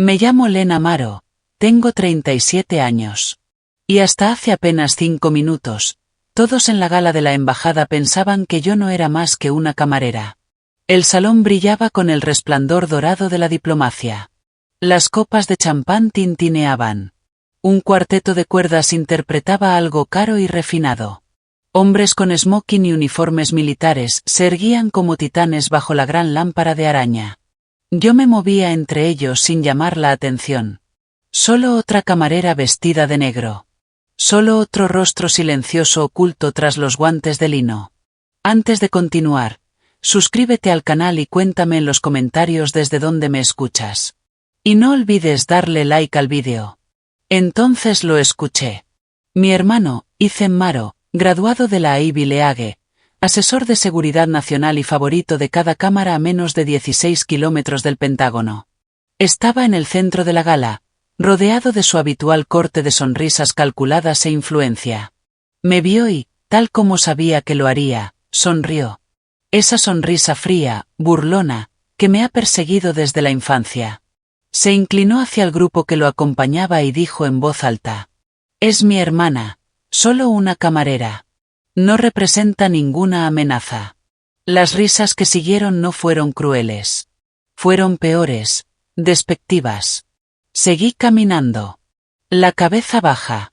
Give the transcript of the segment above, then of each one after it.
Me llamo Lena Amaro, tengo 37 años. Y hasta hace apenas 5 minutos, todos en la gala de la embajada pensaban que yo no era más que una camarera. El salón brillaba con el resplandor dorado de la diplomacia. Las copas de champán tintineaban. Un cuarteto de cuerdas interpretaba algo caro y refinado. Hombres con smoking y uniformes militares se erguían como titanes bajo la gran lámpara de araña. Yo me movía entre ellos sin llamar la atención. Solo otra camarera vestida de negro. Solo otro rostro silencioso oculto tras los guantes de lino. Antes de continuar, suscríbete al canal y cuéntame en los comentarios desde dónde me escuchas. Y no olvides darle like al vídeo. Entonces lo escuché. Mi hermano, Ethan Amaro, graduado de la Ivy League, asesor de seguridad nacional y favorito de cada cámara a menos de 16 kilómetros del Pentágono. Estaba en el centro de la gala, rodeado de su habitual corte de sonrisas calculadas e influencia. Me vio y, tal como sabía que lo haría, sonrió. Esa sonrisa fría, burlona, que me ha perseguido desde la infancia. Se inclinó hacia el grupo que lo acompañaba y dijo en voz alta: «Es mi hermana, solo una camarera. No representa ninguna amenaza». Las risas que siguieron no fueron crueles. Fueron peores, despectivas. Seguí caminando. La cabeza baja.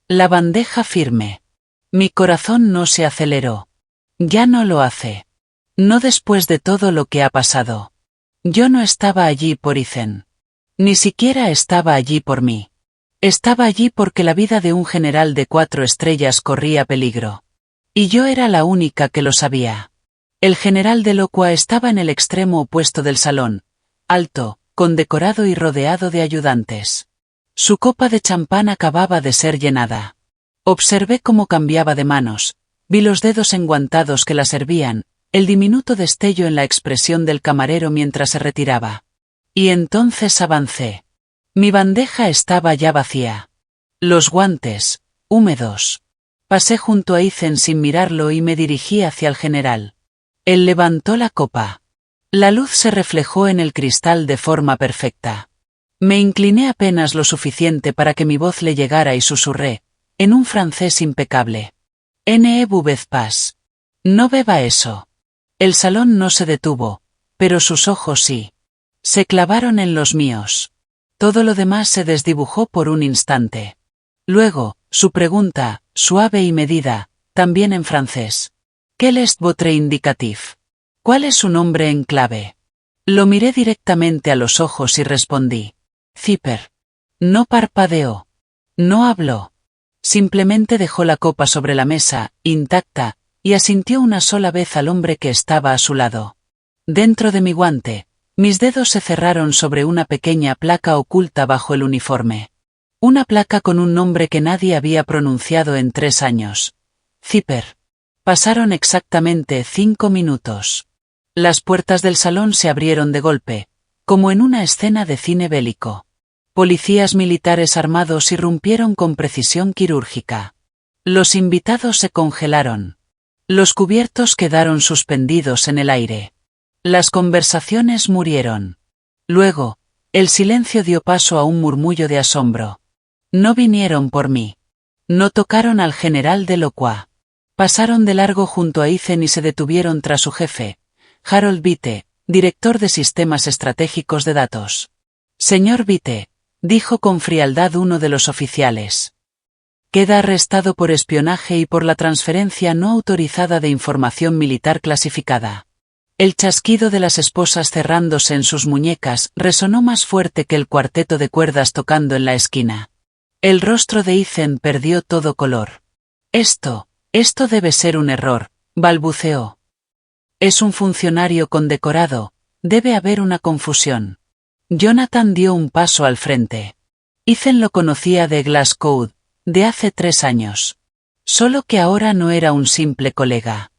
La bandeja firme. Mi corazón no se aceleró. Ya no lo hace. No después de todo lo que ha pasado. Yo no estaba allí por Ethan. Ni siquiera estaba allí por mí. Estaba allí porque la vida de un general de 4 estrellas corría peligro. Y yo era la única que lo sabía. El general de Locua estaba en el extremo opuesto del salón, alto, condecorado y rodeado de ayudantes. Su copa de champán acababa de ser llenada. Observé cómo cambiaba de manos, vi los dedos enguantados que la servían, el diminuto destello en la expresión del camarero mientras se retiraba. Y entonces avancé. Mi bandeja estaba ya vacía. Los guantes, húmedos. Pasé junto a Ethan sin mirarlo y me dirigí hacia el general. Él levantó la copa. La luz se reflejó en el cristal de forma perfecta. Me incliné apenas lo suficiente para que mi voz le llegara y susurré, en un francés impecable: «Ne buvez pas. No beba eso». El salón no se detuvo, pero sus ojos sí. Se clavaron en los míos. Todo lo demás se desdibujó por un instante. Luego, su pregunta, suave y medida, también en francés: «Quel est votre indicatif?» ¿Cuál es su nombre en clave? Lo miré directamente a los ojos y respondí: «Zipper». No parpadeó. No habló. Simplemente dejó la copa sobre la mesa, intacta, y asintió una sola vez al hombre que estaba a su lado. Dentro de mi guante, mis dedos se cerraron sobre una pequeña placa oculta bajo el uniforme. Una placa con un nombre que nadie había pronunciado en 3 años. Zipper. Pasaron exactamente 5 minutos. Las puertas del salón se abrieron de golpe, como en una escena de cine bélico. Policías militares armados irrumpieron con precisión quirúrgica. Los invitados se congelaron. Los cubiertos quedaron suspendidos en el aire. Las conversaciones murieron. Luego, el silencio dio paso a un murmullo de asombro. No vinieron por mí. No tocaron al general de Locua. Pasaron de largo junto a Ethan y se detuvieron tras su jefe, Harold Vitte, director de sistemas estratégicos de datos. «Señor Vitte», dijo con frialdad uno de los oficiales. «Queda arrestado por espionaje y por la transferencia no autorizada de información militar clasificada». El chasquido de las esposas cerrándose en sus muñecas resonó más fuerte que el cuarteto de cuerdas tocando en la esquina. El rostro de Ethan perdió todo color. Esto debe ser un error», balbuceó. «Es un funcionario condecorado, debe haber una confusión». Jonathan dio un paso al frente. Ethan lo conocía de Glasgow, de hace 3 años. Solo que ahora no era un simple colega.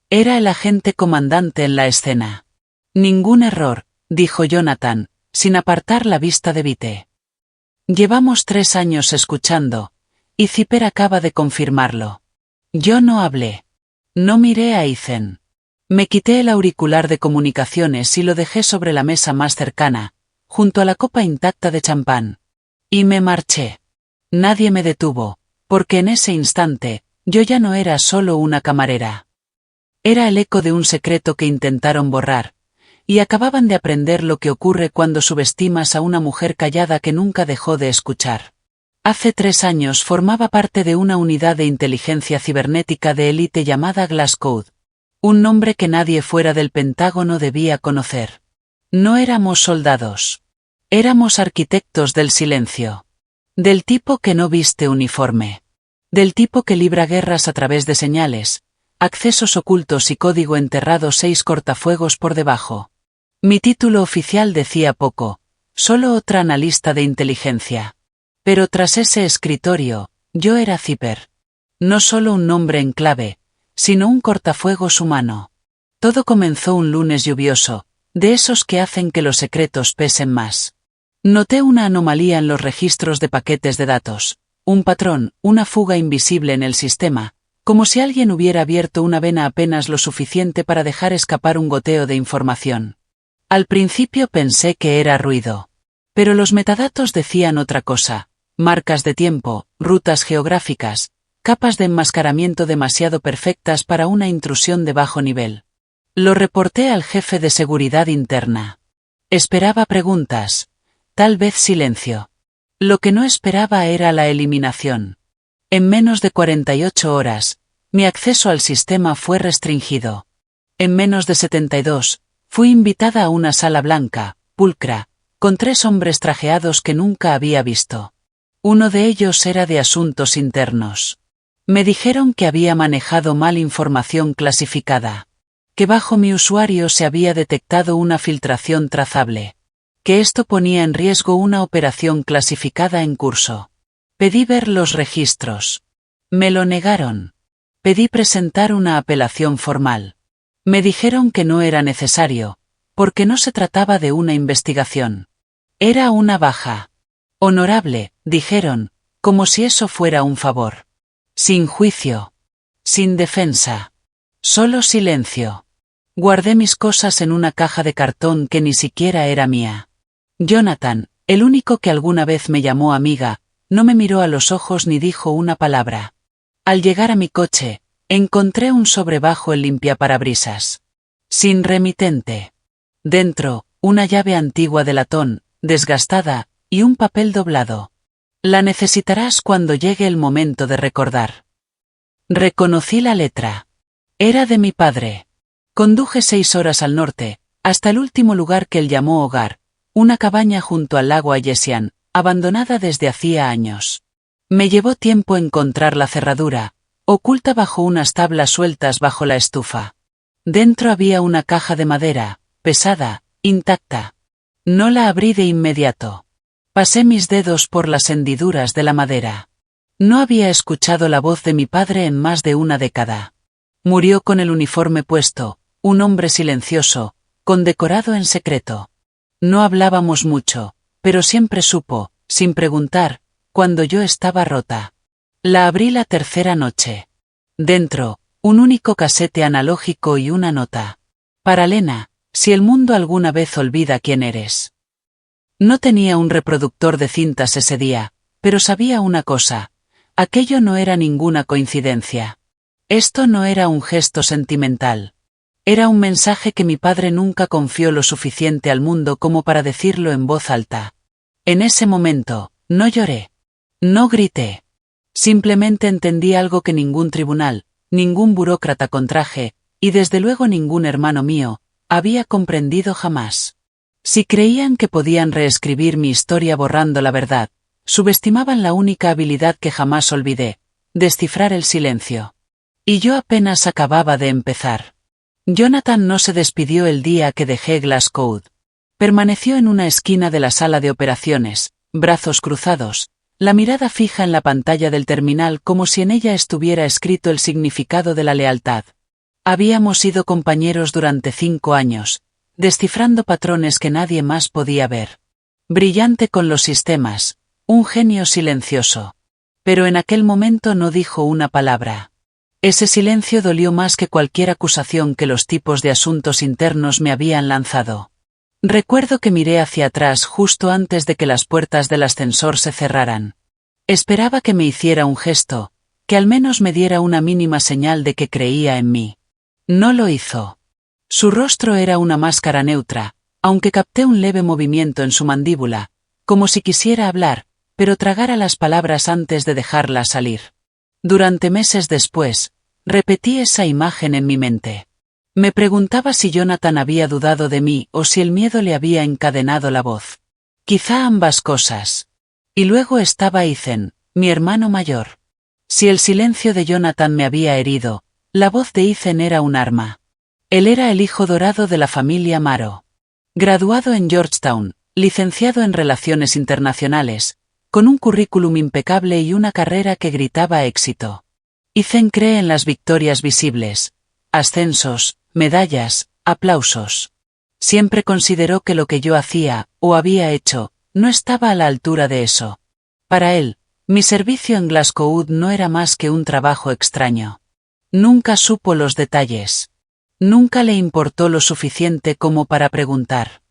Era el agente comandante en la escena. «Ningún error», dijo Jonathan, sin apartar la vista de Vitte. «Llevamos 3 años escuchando, y Zipper acaba de confirmarlo». Yo no hablé. No miré a Ethan. Me quité el auricular de comunicaciones y lo dejé sobre la mesa más cercana, junto a la copa intacta de champán. Y me marché. Nadie me detuvo, porque en ese instante, yo ya no era solo una camarera. Era el eco de un secreto que intentaron borrar, y acababan de aprender lo que ocurre cuando subestimas a una mujer callada que nunca dejó de escuchar. Hace 3 años formaba parte de una unidad de inteligencia cibernética de élite llamada Glasscode, un nombre que nadie fuera del Pentágono debía conocer. No éramos soldados. Éramos arquitectos del silencio. Del tipo que no viste uniforme. Del tipo que libra guerras a través de señales, accesos ocultos y código enterrado 6 cortafuegos por debajo. Mi título oficial decía poco, solo otra analista de inteligencia. Pero tras ese escritorio, yo era Zipper. No solo un nombre en clave, sino un cortafuegos humano. Todo comenzó un lunes lluvioso, de esos que hacen que los secretos pesen más. Noté una anomalía en los registros de paquetes de datos, un patrón, una fuga invisible en el sistema, como si alguien hubiera abierto una vena apenas lo suficiente para dejar escapar un goteo de información. Al principio pensé que era ruido. Pero los metadatos decían otra cosa, marcas de tiempo, rutas geográficas, capas de enmascaramiento demasiado perfectas para una intrusión de bajo nivel. Lo reporté al jefe de seguridad interna. Esperaba preguntas, tal vez silencio. Lo que no esperaba era la eliminación. En menos de 48 horas, mi acceso al sistema fue restringido. En menos de 72, fui invitada a una sala blanca, pulcra, con 3 hombres trajeados que nunca había visto. Uno de ellos era de asuntos internos. Me dijeron que había manejado mal información clasificada. Que bajo mi usuario se había detectado una filtración trazable. Que esto ponía en riesgo una operación clasificada en curso. Pedí ver los registros. Me lo negaron. Pedí presentar una apelación formal. Me dijeron que no era necesario, porque no se trataba de una investigación. Era una baja. Honorable, dijeron, como si eso fuera un favor. Sin juicio. Sin defensa. Solo silencio. Guardé mis cosas en una caja de cartón que ni siquiera era mía. Jonathan, el único que alguna vez me llamó amiga, no me miró a los ojos ni dijo una palabra. Al llegar a mi coche, encontré un sobre bajo el limpiaparabrisas. Sin remitente. Dentro, una llave antigua de latón, desgastada, y un papel doblado. La necesitarás cuando llegue el momento de recordar. Reconocí la letra. Era de mi padre. Conduje 6 horas al norte, hasta el último lugar que él llamó hogar, una cabaña junto al lago Ayesian, abandonada desde hacía años. Me llevó tiempo encontrar la cerradura, oculta bajo unas tablas sueltas bajo la estufa. Dentro había una caja de madera, pesada, intacta. No la abrí de inmediato. Pasé mis dedos por las hendiduras de la madera. No había escuchado la voz de mi padre en más de una década. Murió con el uniforme puesto, un hombre silencioso, condecorado en secreto. No hablábamos mucho, pero siempre supo, sin preguntar, cuando yo estaba rota. La abrí la tercera noche. Dentro, un único casete analógico y una nota. Para Lena, si el mundo alguna vez olvida quién eres. No tenía un reproductor de cintas ese día, pero sabía una cosa. Aquello no era ninguna coincidencia. Esto no era un gesto sentimental. Era un mensaje que mi padre nunca confió lo suficiente al mundo como para decirlo en voz alta. En ese momento, no lloré. No grité. Simplemente entendí algo que ningún tribunal, ningún burócrata con traje, y desde luego ningún hermano mío, había comprendido jamás. Si creían que podían reescribir mi historia borrando la verdad, subestimaban la única habilidad que jamás olvidé, descifrar el silencio. Y yo apenas acababa de empezar. Jonathan no se despidió el día que dejé Glasscode. Permaneció en una esquina de la sala de operaciones, brazos cruzados, la mirada fija en la pantalla del terminal como si en ella estuviera escrito el significado de la lealtad. Habíamos sido compañeros durante 5 años, descifrando patrones que nadie más podía ver. Brillante con los sistemas, un genio silencioso. Pero en aquel momento no dijo una palabra. Ese silencio dolió más que cualquier acusación que los tipos de asuntos internos me habían lanzado. Recuerdo que miré hacia atrás justo antes de que las puertas del ascensor se cerraran. Esperaba que me hiciera un gesto, que al menos me diera una mínima señal de que creía en mí. No lo hizo. Su rostro era una máscara neutra, aunque capté un leve movimiento en su mandíbula, como si quisiera hablar, pero tragara las palabras antes de dejarlas salir. Durante meses después, repetí esa imagen en mi mente. Me preguntaba si Jonathan había dudado de mí o si el miedo le había encadenado la voz. Quizá ambas cosas. Y luego estaba Ethan, mi hermano mayor. Si el silencio de Jonathan me había herido, la voz de Ethan era un arma. Él era el hijo dorado de la familia Maro. Graduado en Georgetown, licenciado en Relaciones Internacionales, con un currículum impecable y una carrera que gritaba éxito. Ethan cree en las victorias visibles, ascensos, medallas, aplausos. Siempre consideró que lo que yo hacía, o había hecho, no estaba a la altura de eso. Para él, mi servicio en Glasgow no era más que un trabajo extraño. Nunca supo los detalles. Nunca le importó lo suficiente como para preguntar.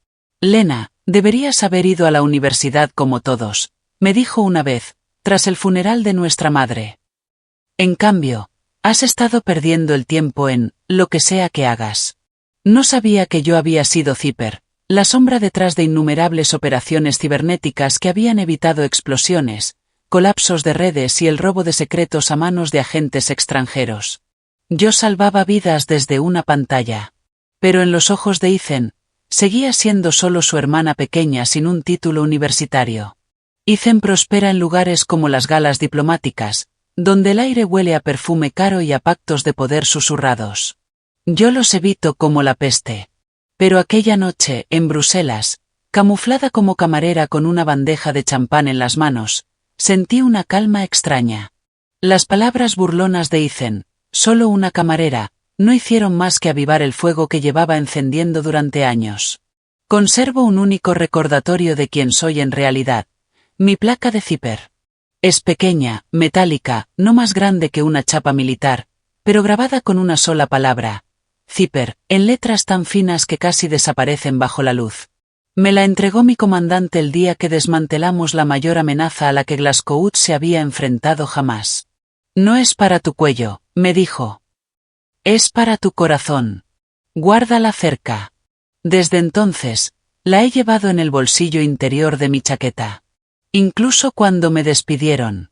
Lena, deberías haber ido a la universidad como todos, me dijo una vez, tras el funeral de nuestra madre. En cambio, has estado perdiendo el tiempo en lo que sea que hagas. No sabía que yo había sido Zipper, la sombra detrás de innumerables operaciones cibernéticas que habían evitado explosiones, colapsos de redes y el robo de secretos a manos de agentes extranjeros. Yo salvaba vidas desde una pantalla. Pero en los ojos de Ethan, seguía siendo solo su hermana pequeña sin un título universitario. Ethan prospera en lugares como las galas diplomáticas, donde el aire huele a perfume caro y a pactos de poder susurrados. Yo los evito como la peste. Pero aquella noche, en Bruselas, camuflada como camarera con una bandeja de champán en las manos, sentí una calma extraña. Las palabras burlonas de Ethan, solo una camarera, no hicieron más que avivar el fuego que llevaba encendiendo durante años. Conservo un único recordatorio de quién soy en realidad, mi placa de Zipper. Es pequeña, metálica, no más grande que una chapa militar, pero grabada con una sola palabra, Zipper, en letras tan finas que casi desaparecen bajo la luz. Me la entregó mi comandante el día que desmantelamos la mayor amenaza a la que Glasgow se había enfrentado jamás. No es para tu cuello, me dijo. Es para tu corazón. Guárdala cerca. Desde entonces, la he llevado en el bolsillo interior de mi chaqueta. Incluso cuando me despidieron.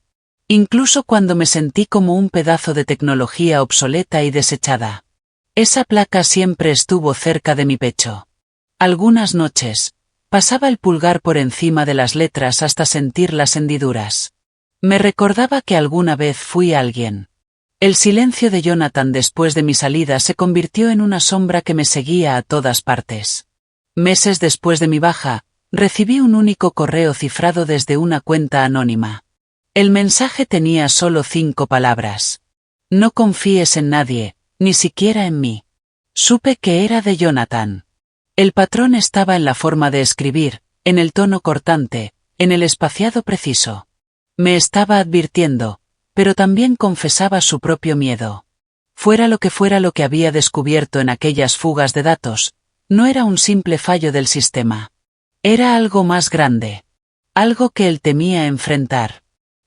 Incluso cuando me sentí como un pedazo de tecnología obsoleta y desechada. Esa placa siempre estuvo cerca de mi pecho. Algunas noches, pasaba el pulgar por encima de las letras hasta sentir las hendiduras. Me recordaba que alguna vez fui alguien. El silencio de Jonathan después de mi salida se convirtió en una sombra que me seguía a todas partes. Meses después de mi baja, recibí un único correo cifrado desde una cuenta anónima. El mensaje tenía solo 5 palabras. No confíes en nadie, ni siquiera en mí. Supe que era de Jonathan. El patrón estaba en la forma de escribir, en el tono cortante, en el espaciado preciso. Me estaba advirtiendo, pero también confesaba su propio miedo. Fuera lo que había descubierto en aquellas fugas de datos, no era un simple fallo del sistema. Era algo más grande. Algo que él temía enfrentar.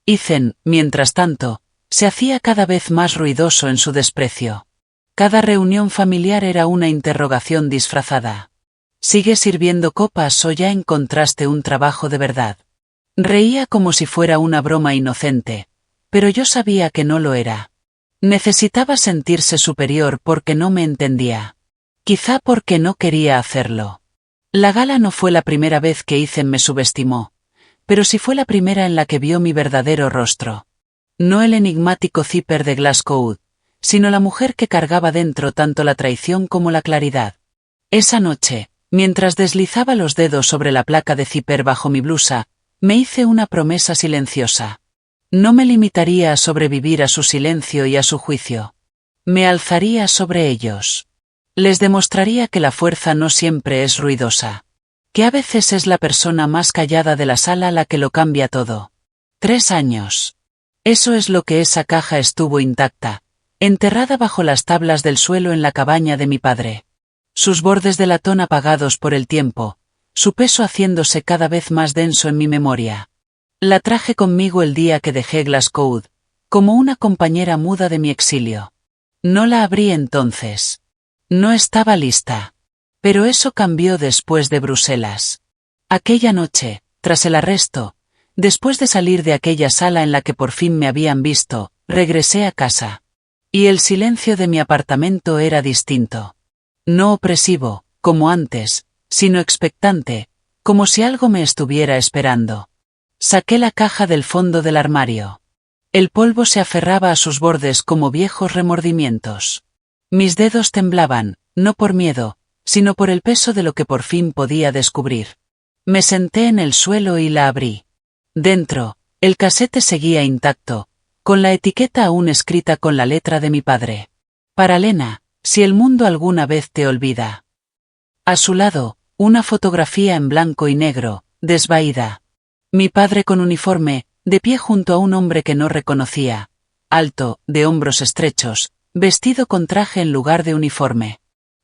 Ethan, mientras tanto, se hacía cada vez más ruidoso en su desprecio. Cada reunión familiar era una interrogación disfrazada. ¿Sigues sirviendo copas o ya encontraste un trabajo de verdad? Reía como si fuera una broma inocente, pero yo sabía que no lo era. Necesitaba sentirse superior porque no me entendía. Quizá porque no quería hacerlo. La gala no fue la primera vez que Ethan me subestimó, pero sí fue la primera en la que vio mi verdadero rostro. No el enigmático Zipper de Glasgow, sino la mujer que cargaba dentro tanto la traición como la claridad. Esa noche, mientras deslizaba los dedos sobre la placa de Zipper bajo mi blusa, me hice una promesa silenciosa. No me limitaría a sobrevivir a su silencio y a su juicio. Me alzaría sobre ellos. Les demostraría que la fuerza no siempre es ruidosa. Que a veces es la persona más callada de la sala la que lo cambia todo. 3 años. Eso es lo que esa caja estuvo intacta, enterrada bajo las tablas del suelo en la cabaña de mi padre. Sus bordes de latón apagados por el tiempo, su peso haciéndose cada vez más denso en mi memoria. La traje conmigo el día que dejé Glasgow, como una compañera muda de mi exilio. No la abrí entonces. No estaba lista. Pero eso cambió después de Bruselas. Aquella noche, tras el arresto, después de salir de aquella sala en la que por fin me habían visto, regresé a casa. Y el silencio de mi apartamento era distinto. No opresivo, como antes, sino expectante, como si algo me estuviera esperando. Saqué la caja del fondo del armario. El polvo se aferraba a sus bordes como viejos remordimientos. Mis dedos temblaban, no por miedo, sino por el peso de lo que por fin podía descubrir. Me senté en el suelo y la abrí. Dentro, el casete seguía intacto, con la etiqueta aún escrita con la letra de mi padre. Para Lena, si el mundo alguna vez te olvida. A su lado, una fotografía en blanco y negro, desvaída. Mi padre con uniforme, de pie junto a un hombre que no reconocía, alto, de hombros estrechos, vestido con traje en lugar de uniforme.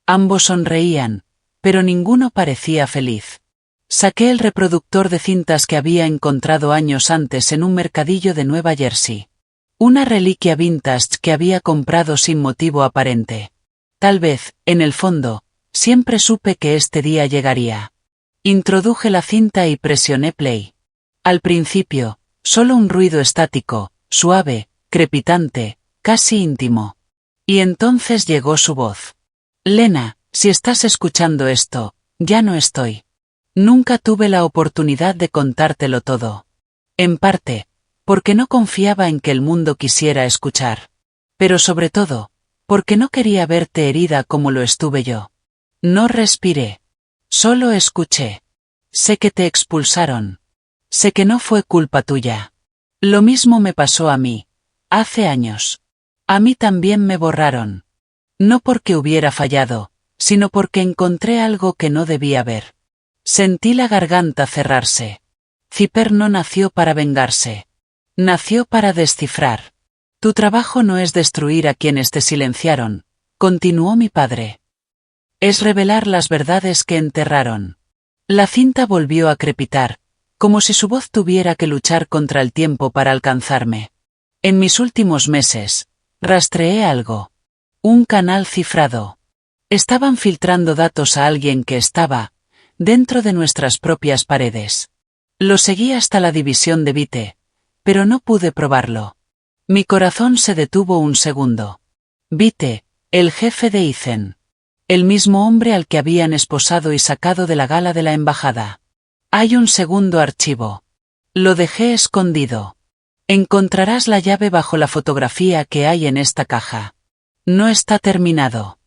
Ambos sonreían, pero ninguno parecía feliz. Saqué el reproductor de cintas que había encontrado años antes en un mercadillo de Nueva Jersey. Una reliquia vintage que había comprado sin motivo aparente. Tal vez, en el fondo, siempre supe que este día llegaría. Introduje la cinta y presioné play. Al principio, solo un ruido estático, suave, crepitante, casi íntimo. Y entonces llegó su voz. Lena, si estás escuchando esto, ya no estoy. Nunca tuve la oportunidad de contártelo todo. En parte, porque no confiaba en que el mundo quisiera escuchar. Pero sobre todo, porque no quería verte herida como lo estuve yo. No respiré. Solo escuché. Sé que te expulsaron. Sé que no fue culpa tuya. Lo mismo me pasó a mí, hace años. A mí también me borraron. No porque hubiera fallado, sino porque encontré algo que no debía ver. Sentí la garganta cerrarse. Zipper no nació para vengarse. Nació para descifrar. Tu trabajo no es destruir a quienes te silenciaron, continuó mi padre. Es revelar las verdades que enterraron. La cinta volvió a crepitar, como si su voz tuviera que luchar contra el tiempo para alcanzarme. En mis últimos meses, rastreé algo. Un canal cifrado. Estaban filtrando datos a alguien que estaba dentro de nuestras propias paredes. Lo seguí hasta la división de Vite, pero no pude probarlo. Mi corazón se detuvo un segundo. Vite, el jefe de Ethan. El mismo hombre al que habían esposado y sacado de la gala de la embajada. Hay un segundo archivo. Lo dejé escondido. Encontrarás la llave bajo la fotografía que hay en esta caja. No está terminado.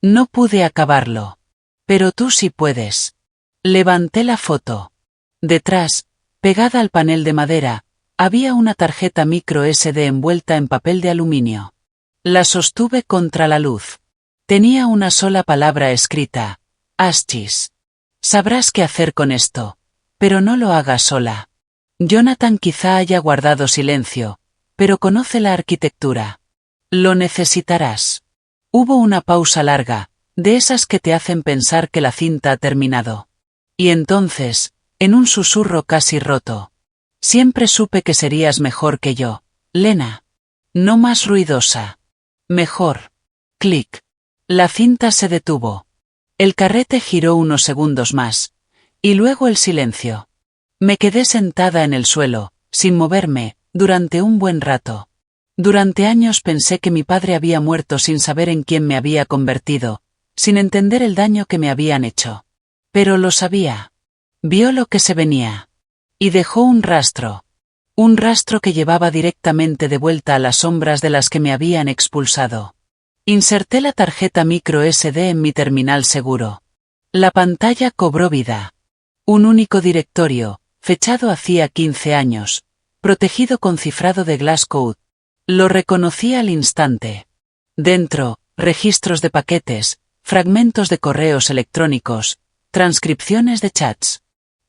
No pude acabarlo. Pero tú sí puedes. Levanté la foto. Detrás, pegada al panel de madera, había una tarjeta micro SD envuelta en papel de aluminio. La sostuve contra la luz. Tenía una sola palabra escrita: Ashes. Sabrás qué hacer con esto, pero no lo hagas sola. Jonathan quizá haya guardado silencio, pero conoce la arquitectura. Lo necesitarás. Hubo una pausa larga, de esas que te hacen pensar que la cinta ha terminado. Y entonces, en un susurro casi roto. Siempre supe que serías mejor que yo, Lena. No más ruidosa. Mejor. Clic. La cinta se detuvo. El carrete giró unos segundos más. Y luego el silencio. Me quedé sentada en el suelo, sin moverme, durante un buen rato. Durante años pensé que mi padre había muerto sin saber en quién me había convertido, sin entender el daño que me habían hecho. Pero lo sabía. Vio lo que se venía. Y dejó un rastro. Un rastro que llevaba directamente de vuelta a las sombras de las que me habían expulsado. Inserté la tarjeta micro SD en mi terminal seguro. La pantalla cobró vida. Un único directorio, fechado hacía 15 años, protegido con cifrado de Glasgow. Lo reconocí al instante. Dentro, registros de paquetes, fragmentos de correos electrónicos, transcripciones de chats.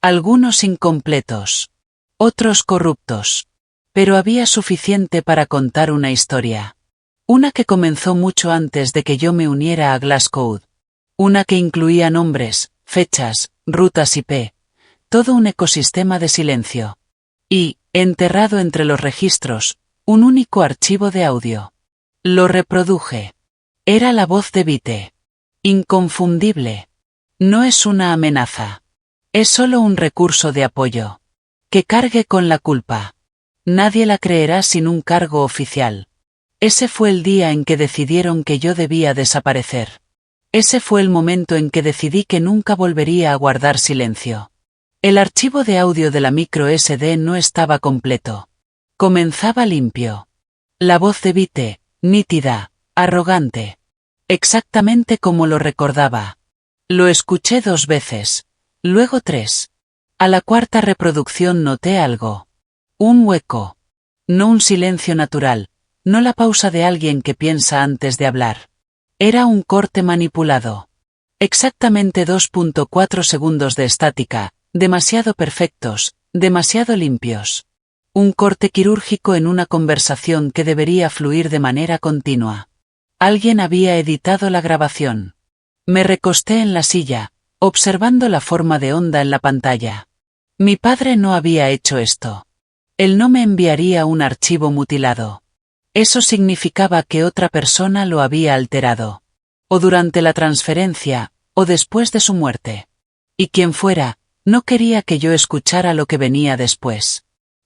Algunos incompletos. Otros corruptos. Pero había suficiente para contar una historia. Una que comenzó mucho antes de que yo me uniera a Glasgow. Una que incluía nombres, fechas, rutas IP, todo un ecosistema de silencio. Y, enterrado entre los registros, un único archivo de audio. Lo reproduje. Era la voz de Vite. Inconfundible. No es una amenaza. Es solo un recurso de apoyo. Que cargue con la culpa. Nadie la creerá sin un cargo oficial. Ese fue el día en que decidieron que yo debía desaparecer. Ese fue el momento en que decidí que nunca volvería a guardar silencio. El archivo de audio de la micro SD no estaba completo. Comenzaba limpio. La voz de Vite, nítida, arrogante. Exactamente como lo recordaba. Lo escuché 2 veces, luego 3. A la 4ª reproducción noté algo. Un hueco. No un silencio natural, no la pausa de alguien que piensa antes de hablar. Era un corte manipulado. Exactamente 2.4 segundos de estática, demasiado perfectos, demasiado limpios. Un corte quirúrgico en una conversación que debería fluir de manera continua. Alguien había editado la grabación. Me recosté en la silla, observando la forma de onda en la pantalla. Mi padre no había hecho esto. Él no me enviaría un archivo mutilado. Eso significaba que otra persona lo había alterado. O durante la transferencia, o después de su muerte. Y quien fuera, no quería que yo escuchara lo que venía después.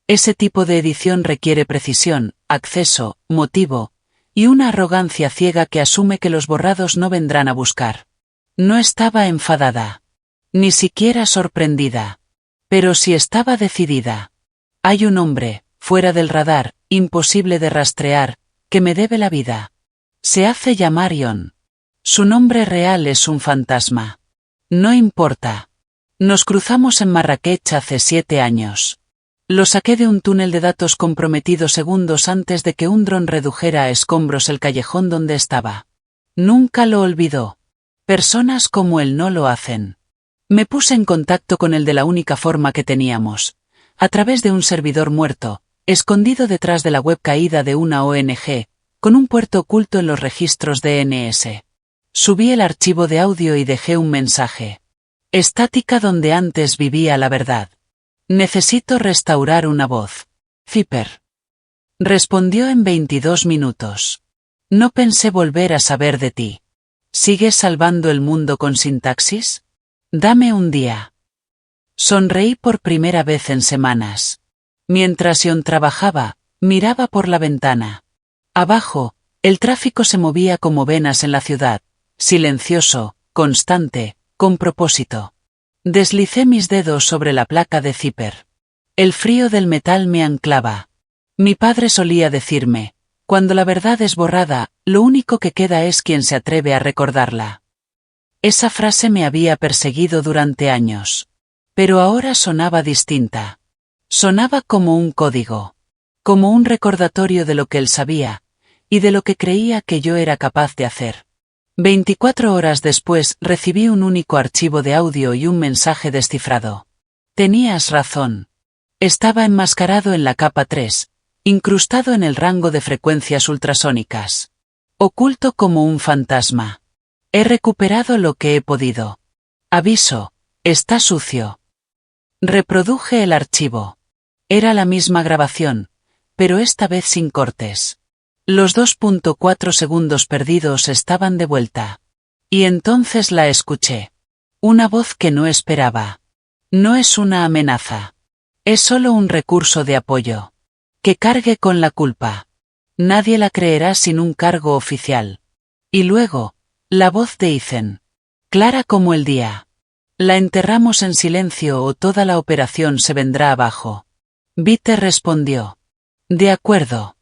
Ese tipo de edición requiere precisión, acceso, motivo, y una arrogancia ciega que asume que los borrados no vendrán a buscar. No estaba enfadada. Ni siquiera sorprendida. Pero sí estaba decidida. Hay un hombre, fuera del radar, imposible de rastrear, que me debe la vida. Se hace llamar Ion. Su nombre real es un fantasma. No importa. Nos cruzamos en Marrakech hace 7 años. Lo saqué de un túnel de datos comprometido segundos antes de que un dron redujera a escombros el callejón donde estaba. Nunca lo olvidó. Personas como él no lo hacen. Me puse en contacto con él de la única forma que teníamos. A través de un servidor muerto, escondido detrás de la web caída de una ONG, con un puerto oculto en los registros DNS. Subí el archivo de audio y dejé un mensaje. Estática donde antes vivía la verdad. Necesito restaurar una voz. Zipper. Respondió en 22 minutos. No pensé volver a saber de ti. ¿Sigues salvando el mundo con sintaxis? Dame un día. Sonreí por primera vez en semanas. Mientras Ion trabajaba, miraba por la ventana. Abajo, el tráfico se movía como venas en la ciudad, silencioso, constante, con propósito. Deslicé mis dedos sobre la placa de Zipper. El frío del metal me anclaba. Mi padre solía decirme, cuando la verdad es borrada, lo único que queda es quien se atreve a recordarla. Esa frase me había perseguido durante años. Pero ahora sonaba distinta. Sonaba como un código. Como un recordatorio de lo que él sabía, y de lo que creía que yo era capaz de hacer. 24 horas después recibí un único archivo de audio y un mensaje descifrado. Tenías razón. Estaba enmascarado en la capa 3, incrustado en el rango de frecuencias ultrasónicas. Oculto como un fantasma. He recuperado lo que he podido. Aviso, está sucio. Reproduje el archivo. Era la misma grabación, pero esta vez sin cortes. Los 2.4 segundos perdidos estaban de vuelta. Y entonces la escuché. Una voz que no esperaba. No es una amenaza. Es solo un recurso de apoyo. Que cargue con la culpa. Nadie la creerá sin un cargo oficial. Y luego, la voz de Ethan. Clara como el día. La enterramos en silencio o toda la operación se vendrá abajo. Vite respondió. De acuerdo.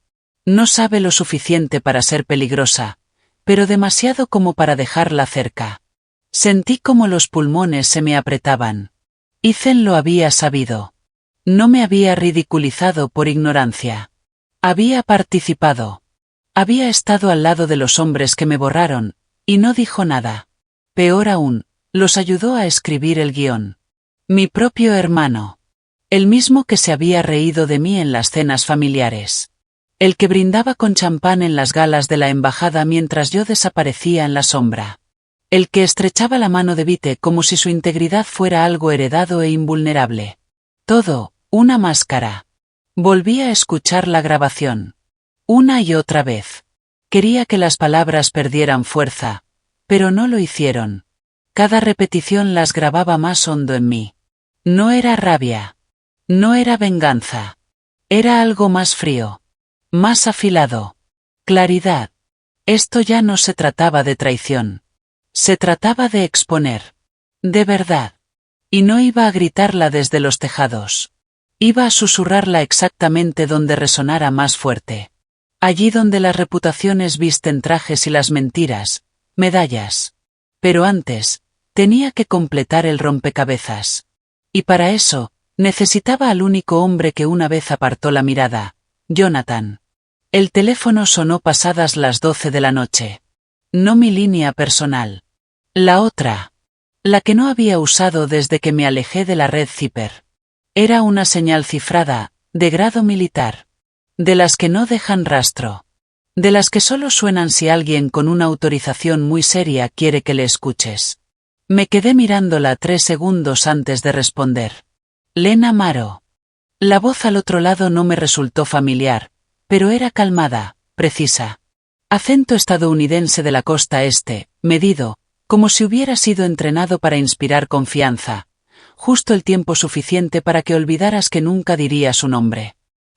No sabe lo suficiente para ser peligrosa, pero demasiado como para dejarla cerca. Sentí como los pulmones se me apretaban. Ethan lo había sabido. No me había ridiculizado por ignorancia. Había participado. Había estado al lado de los hombres que me borraron, y no dijo nada. Peor aún, los ayudó a escribir el guión. Mi propio hermano. El mismo que se había reído de mí en las cenas familiares. El que brindaba con champán en las galas de la embajada mientras yo desaparecía en la sombra. El que estrechaba la mano de Vite como si su integridad fuera algo heredado e invulnerable. Todo, una máscara. Volví a escuchar la grabación. Una y otra vez. Quería que las palabras perdieran fuerza, pero no lo hicieron. Cada repetición las grababa más hondo en mí. No era rabia. No era venganza. Era algo más frío. Más afilado. Claridad. Esto ya no se trataba de traición. Se trataba de exponer. De verdad. Y no iba a gritarla desde los tejados. Iba a susurrarla exactamente donde resonara más fuerte. Allí donde las reputaciones visten trajes y las mentiras, medallas. Pero antes, tenía que completar el rompecabezas. Y para eso, necesitaba al único hombre que una vez apartó la mirada, Jonathan. El teléfono sonó pasadas las 12 de la noche. No mi línea personal. La otra. La que no había usado desde que me alejé de la red Zipper. Era una señal cifrada, de grado militar. De las que no dejan rastro. De las que solo suenan si alguien con una autorización muy seria quiere que le escuches. Me quedé mirándola 3 segundos antes de responder. Lena Maro. La voz al otro lado no me resultó familiar, pero era calmada, precisa. Acento estadounidense de la costa este, medido, como si hubiera sido entrenado para inspirar confianza. Justo el tiempo suficiente para que olvidaras que nunca diría su nombre.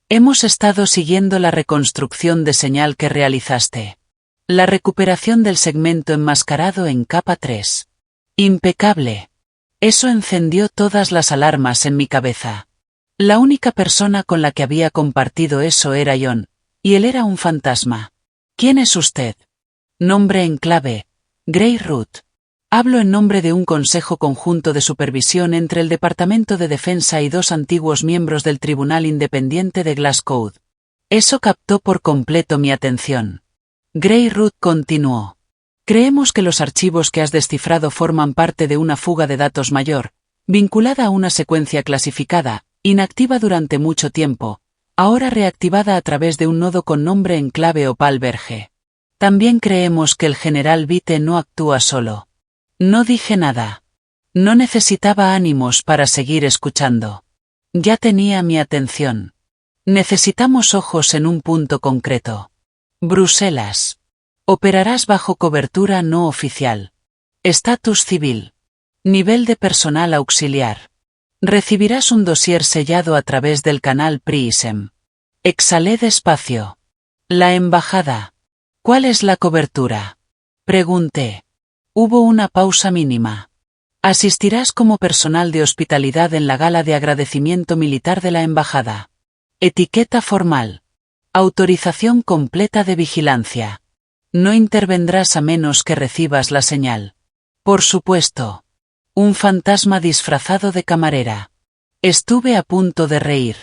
Hemos estado siguiendo la reconstrucción de señal que realizaste. La recuperación del segmento enmascarado en capa 3. Impecable. Eso encendió todas las alarmas en mi cabeza. La única persona con la que había compartido eso era John, y él era un fantasma. ¿Quién es usted? Nombre en clave, Grey Root. Hablo en nombre de un consejo conjunto de supervisión entre el Departamento de Defensa y 2 antiguos miembros del Tribunal Independiente de Glasgow. Eso captó por completo mi atención. Grey Root continuó. Creemos que los archivos que has descifrado forman parte de una fuga de datos mayor, vinculada a una secuencia clasificada, inactiva durante mucho tiempo, ahora reactivada a través de un nodo con nombre en clave Opal Verge. También creemos que el general Vite no actúa solo. No dije nada. No necesitaba ánimos para seguir escuchando. Ya tenía mi atención. Necesitamos ojos en un punto concreto. Bruselas. Operarás bajo cobertura no oficial. Estatus civil. Nivel de personal auxiliar. Recibirás un dossier sellado a través del canal PRISM. Exhalé despacio. La embajada. ¿Cuál es la cobertura? Pregunté. Hubo una pausa mínima. Asistirás como personal de hospitalidad en la gala de agradecimiento militar de la embajada. Etiqueta formal. Autorización completa de vigilancia. No intervendrás a menos que recibas la señal. Por supuesto. Un fantasma disfrazado de camarera. Estuve a punto de reír.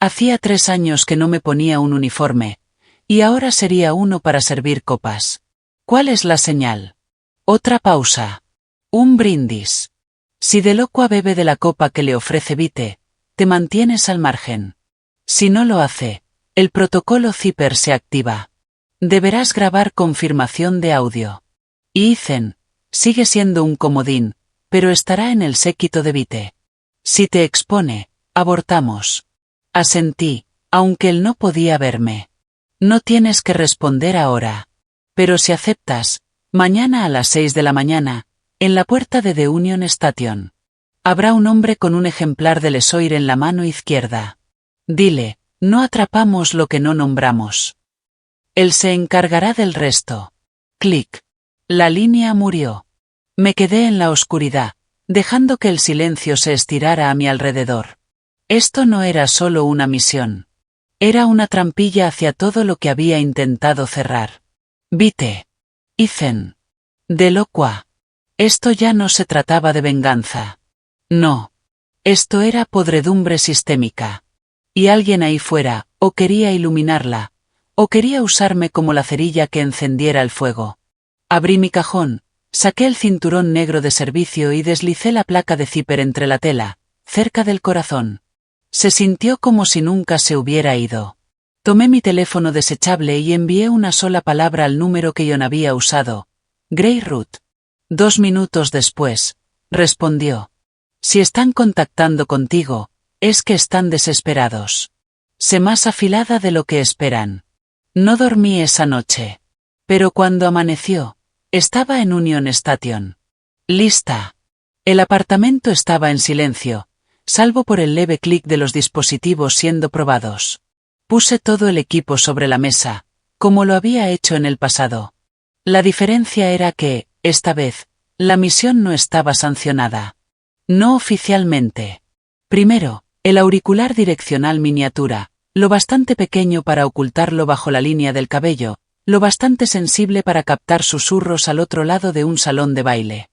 Hacía 3 años que no me ponía un uniforme, y ahora sería uno para servir copas. ¿Cuál es la señal? Otra pausa. Un brindis. Si Delocua bebe de la copa que le ofrece Vite, te mantienes al margen. Si no lo hace, el protocolo Zipper se activa. Deberás grabar confirmación de audio. Y Ethan, sigue siendo un comodín, pero estará en el séquito de Vite. Si te expone, abortamos. Asentí, aunque él no podía verme. No tienes que responder ahora. Pero si aceptas, mañana a las 6 de la mañana, en la puerta de The Union Station. Habrá un hombre con un ejemplar del Esoir en la mano izquierda. Dile, no atrapamos lo que no nombramos. Él se encargará del resto. Clic. La línea murió. Me quedé en la oscuridad, dejando que el silencio se estirara a mi alrededor. Esto no era solo una misión. Era una trampilla hacia todo lo que había intentado cerrar. Vite. Ethan. Delocua. Esto ya no se trataba de venganza. No. Esto era podredumbre sistémica. Y alguien ahí fuera, o quería iluminarla, o quería usarme como la cerilla que encendiera el fuego. Abrí mi cajón, saqué el cinturón negro de servicio y deslicé la placa de zipper entre la tela, cerca del corazón. Se sintió como si nunca se hubiera ido. Tomé mi teléfono desechable y envié una sola palabra al número que John había usado. Grey Root. 2 minutos después, respondió. Si están contactando contigo, es que están desesperados. Sé más afilada de lo que esperan. No dormí esa noche. Pero cuando amaneció, estaba en Union Station. Lista. El apartamento estaba en silencio, salvo por el leve clic de los dispositivos siendo probados. Puse todo el equipo sobre la mesa, como lo había hecho en el pasado. La diferencia era que, esta vez, la misión no estaba sancionada. No oficialmente. Primero, el auricular direccional miniatura, lo bastante pequeño para ocultarlo bajo la línea del cabello, lo bastante sensible para captar susurros al otro lado de un salón de baile.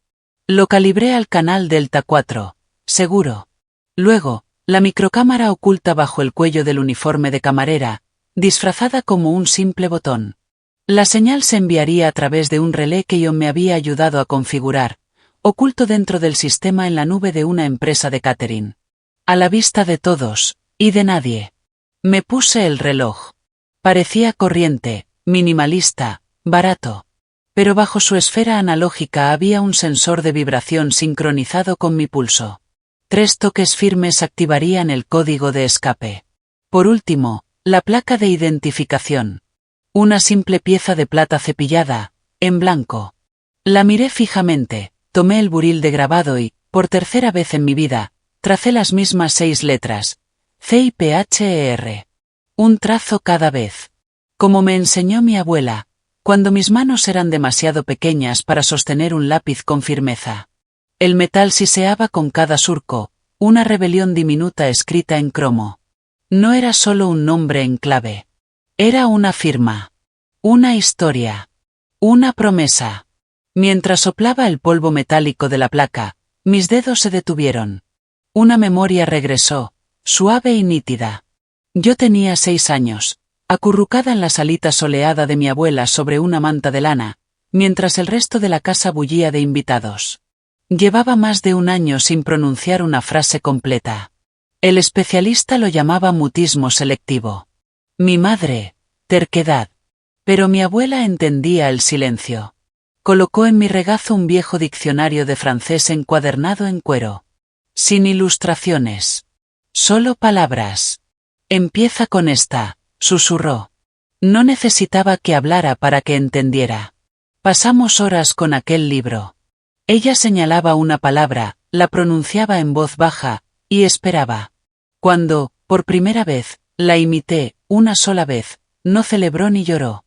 Lo calibré al canal Delta 4, seguro. Luego, la microcámara oculta bajo el cuello del uniforme de camarera, disfrazada como un simple botón. La señal se enviaría a través de un relé que yo me había ayudado a configurar, oculto dentro del sistema en la nube de una empresa de catering. A la vista de todos, y de nadie. Me puse el reloj. Parecía corriente, minimalista, barato. Pero bajo su esfera analógica había un sensor de vibración sincronizado con mi pulso. 3 toques firmes activarían el código de escape. Por último, la placa de identificación. Una simple pieza de plata cepillada, en blanco. La miré fijamente, tomé el buril de grabado y, por tercera vez en mi vida, tracé las mismas 6 letras. CIPHER. Un trazo cada vez. Como me enseñó mi abuela, cuando mis manos eran demasiado pequeñas para sostener un lápiz con firmeza. El metal siseaba con cada surco, una rebelión diminuta escrita en cromo. No era solo un nombre en clave. Era una firma. Una historia. Una promesa. Mientras soplaba el polvo metálico de la placa, mis dedos se detuvieron. Una memoria regresó, suave y nítida. Yo tenía 6 años, acurrucada en la salita soleada de mi abuela sobre una manta de lana, mientras el resto de la casa bullía de invitados. Llevaba más de 1 año sin pronunciar una frase completa. El especialista lo llamaba mutismo selectivo. Mi madre, terquedad. Pero mi abuela entendía el silencio. Colocó en mi regazo un viejo diccionario de francés encuadernado en cuero. Sin ilustraciones. Solo palabras. Empieza con esta, susurró. No necesitaba que hablara para que entendiera. Pasamos horas con aquel libro. Ella señalaba una palabra, la pronunciaba en voz baja, y esperaba. Cuando, por primera vez, la imité, una sola vez, no celebró ni lloró.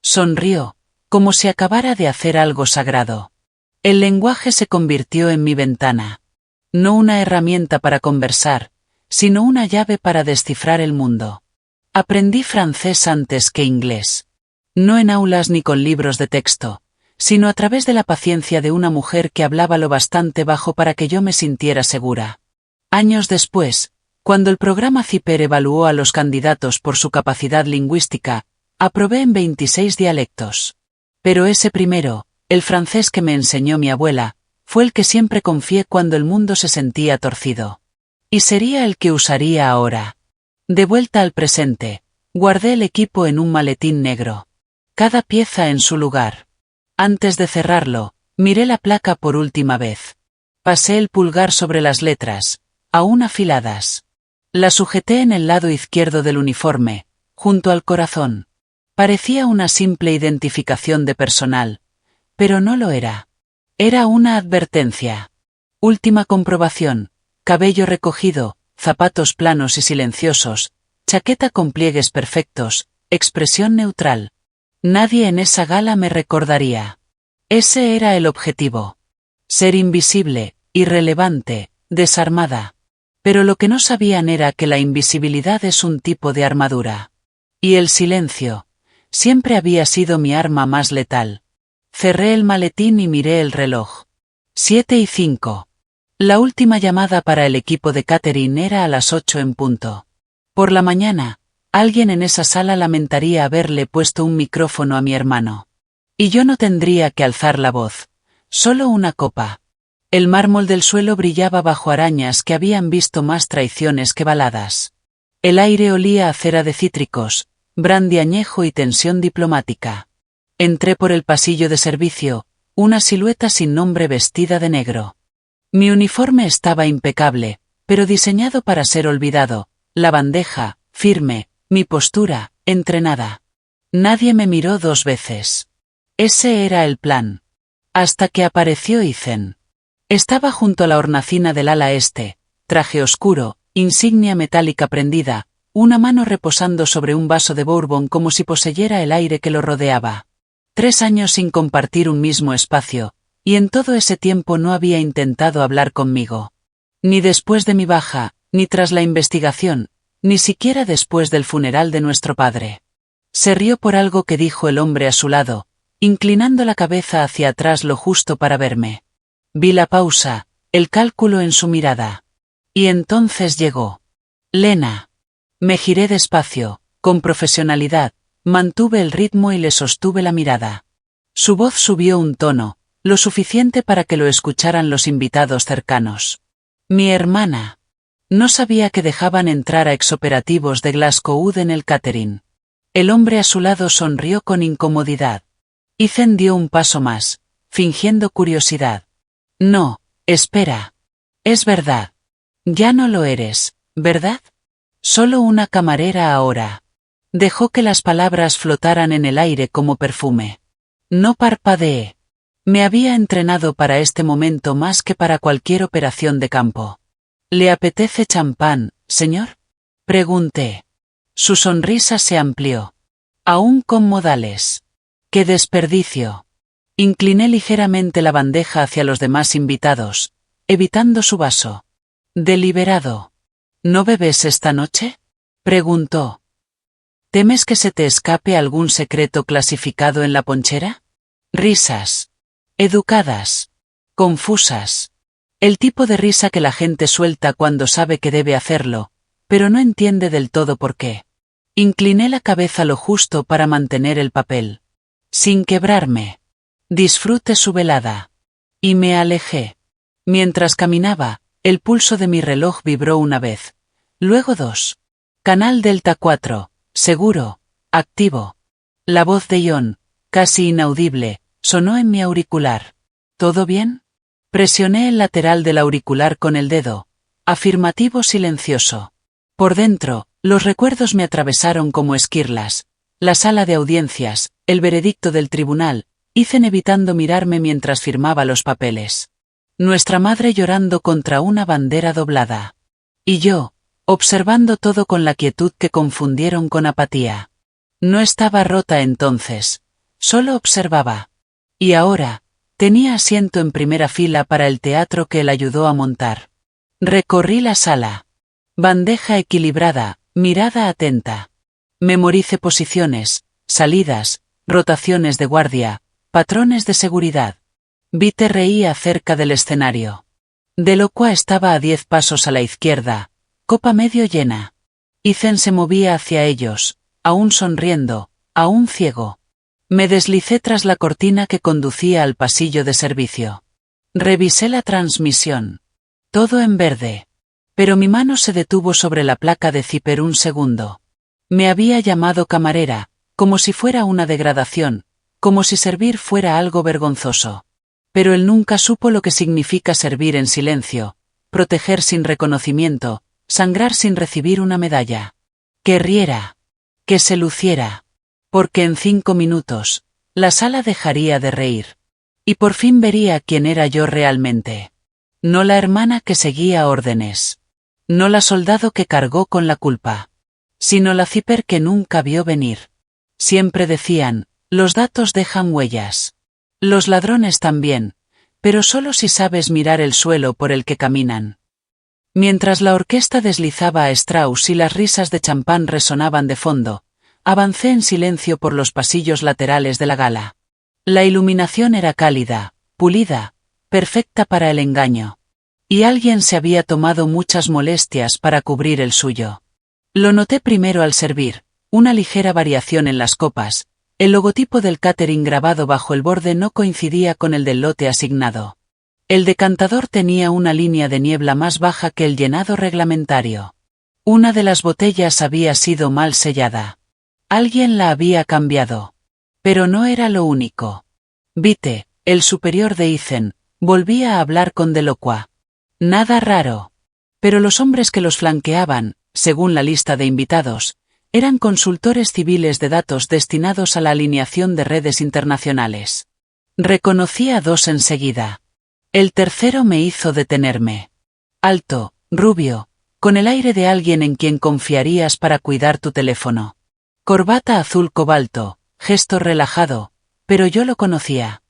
Sonrió, como si acabara de hacer algo sagrado. El lenguaje se convirtió en mi ventana. No una herramienta para conversar, sino una llave para descifrar el mundo. Aprendí francés antes que inglés. No en aulas ni con libros de texto, sino a través de la paciencia de una mujer que hablaba lo bastante bajo para que yo me sintiera segura. Años después, cuando el programa CIPER evaluó a los candidatos por su capacidad lingüística, aprobé en 26 dialectos. Pero ese primero, el francés que me enseñó mi abuela, fue el que siempre confié cuando el mundo se sentía torcido. Y sería el que usaría ahora. De vuelta al presente, guardé el equipo en un maletín negro. Cada pieza en su lugar. Antes de cerrarlo, miré la placa por última vez. Pasé el pulgar sobre las letras, aún afiladas. La sujeté en el lado izquierdo del uniforme, junto al corazón. Parecía una simple identificación de personal, pero no lo era. Era una advertencia. Última comprobación, cabello recogido, zapatos planos y silenciosos, chaqueta con pliegues perfectos, expresión neutral. Nadie en esa gala me recordaría. Ese era el objetivo. Ser invisible, irrelevante, desarmada. Pero lo que no sabían era que la invisibilidad es un tipo de armadura. Y el silencio siempre había sido mi arma más letal. Cerré el maletín y miré el reloj. 7:05. La última llamada para el equipo de catering era a las 8 en punto. Por la mañana, alguien en esa sala lamentaría haberle puesto un micrófono a mi hermano. Y yo no tendría que alzar la voz. Solo una copa. El mármol del suelo brillaba bajo arañas que habían visto más traiciones que baladas. El aire olía a cera de cítricos, brandy añejo y tensión diplomática. Entré por el pasillo de servicio, una silueta sin nombre vestida de negro. Mi uniforme estaba impecable, pero diseñado para ser olvidado, la bandeja, firme, mi postura, entrenada. Nadie me miró 2 veces. Ese era el plan. Hasta que apareció Ethan. Estaba junto a la hornacina del ala este, traje oscuro, insignia metálica prendida, una mano reposando sobre un vaso de bourbon como si poseyera el aire que lo rodeaba. 3 años sin compartir un mismo espacio, y en todo ese tiempo no había intentado hablar conmigo. Ni después de mi baja, ni tras la investigación, ni siquiera después del funeral de nuestro padre. Se rió por algo que dijo el hombre a su lado, inclinando la cabeza hacia atrás lo justo para verme. Vi la pausa, el cálculo en su mirada. Y entonces llegó. Lena. Me giré despacio, con profesionalidad, mantuve el ritmo y le sostuve la mirada. Su voz subió un tono, lo suficiente para que lo escucharan los invitados cercanos. Mi hermana. No sabía que dejaban entrar a exoperativos de Glasgow en el catering. El hombre a su lado sonrió con incomodidad. Ethan dio un paso más, fingiendo curiosidad. No, espera. Es verdad. Ya no lo eres, ¿verdad? Solo una camarera ahora. Dejó que las palabras flotaran en el aire como perfume. No parpadeé. Me había entrenado para este momento más que para cualquier operación de campo. ¿Le apetece champán, señor? Pregunté. Su sonrisa se amplió. Aún con modales. ¡Qué desperdicio! Incliné ligeramente la bandeja hacia los demás invitados, evitando su vaso. Deliberado. ¿No bebes esta noche? Preguntó. ¿Temes que se te escape algún secreto clasificado en la ponchera? Risas. Educadas. Confusas. El tipo de risa que la gente suelta cuando sabe que debe hacerlo, pero no entiende del todo por qué. Incliné la cabeza lo justo para mantener el papel. Sin quebrarme. Disfrute su velada. Y me alejé. Mientras caminaba, el pulso de mi reloj vibró una vez. Luego 2. Canal Delta 4, seguro, activo. La voz de John, casi inaudible, sonó en mi auricular. ¿Todo bien? Presioné el lateral del auricular con el dedo. Afirmativo silencioso. Por dentro, los recuerdos me atravesaron como esquirlas. La sala de audiencias, el veredicto del tribunal, Ethan evitando mirarme mientras firmaba los papeles. Nuestra madre llorando contra una bandera doblada. Y yo, observando todo con la quietud que confundieron con apatía. No estaba rota entonces, solo observaba. Y ahora, tenía asiento en primera fila para el teatro que él ayudó a montar. Recorrí la sala. Bandeja equilibrada, mirada atenta. Memorice posiciones, salidas, rotaciones de guardia, patrones de seguridad. Vite reía cerca del escenario. Delocua estaba a 10 pasos a la izquierda, copa medio llena. Ethan se movía hacia ellos, aún sonriendo, aún ciego. Me deslicé tras la cortina que conducía al pasillo de servicio. Revisé la transmisión. Todo en verde. Pero mi mano se detuvo sobre la placa de zipper un segundo. Me había llamado camarera, como si fuera una degradación, como si servir fuera algo vergonzoso. Pero él nunca supo lo que significa servir en silencio, proteger sin reconocimiento, sangrar sin recibir una medalla. Que riera. Que se luciera. Porque en 5 minutos, la sala dejaría de reír. Y por fin vería quién era yo realmente. No la hermana que seguía órdenes. No la soldado que cargó con la culpa. Sino la zipper que nunca vio venir. Siempre decían, los datos dejan huellas. Los ladrones también, pero solo si sabes mirar el suelo por el que caminan. Mientras la orquesta deslizaba a Strauss y las risas de champán resonaban de fondo, avancé en silencio por los pasillos laterales de la gala. La iluminación era cálida, pulida, perfecta para el engaño. Y alguien se había tomado muchas molestias para cubrir el suyo. Lo noté primero al servir, una ligera variación en las copas. El logotipo del catering grabado bajo el borde no coincidía con el del lote asignado. El decantador tenía una línea de niebla más baja que el llenado reglamentario. Una de las botellas había sido mal sellada. Alguien la había cambiado. Pero no era lo único. Vite, El superior de Ethan volvía a hablar con Delacroix. Nada raro. Pero los hombres que los flanqueaban, según la lista de invitados, eran consultores civiles de datos destinados a la alineación de redes internacionales. Reconocí a dos enseguida. El tercero me hizo detenerme. Alto, rubio, con el aire de alguien en quien confiarías para cuidar tu teléfono. Corbata azul cobalto, gesto relajado, pero yo lo conocía.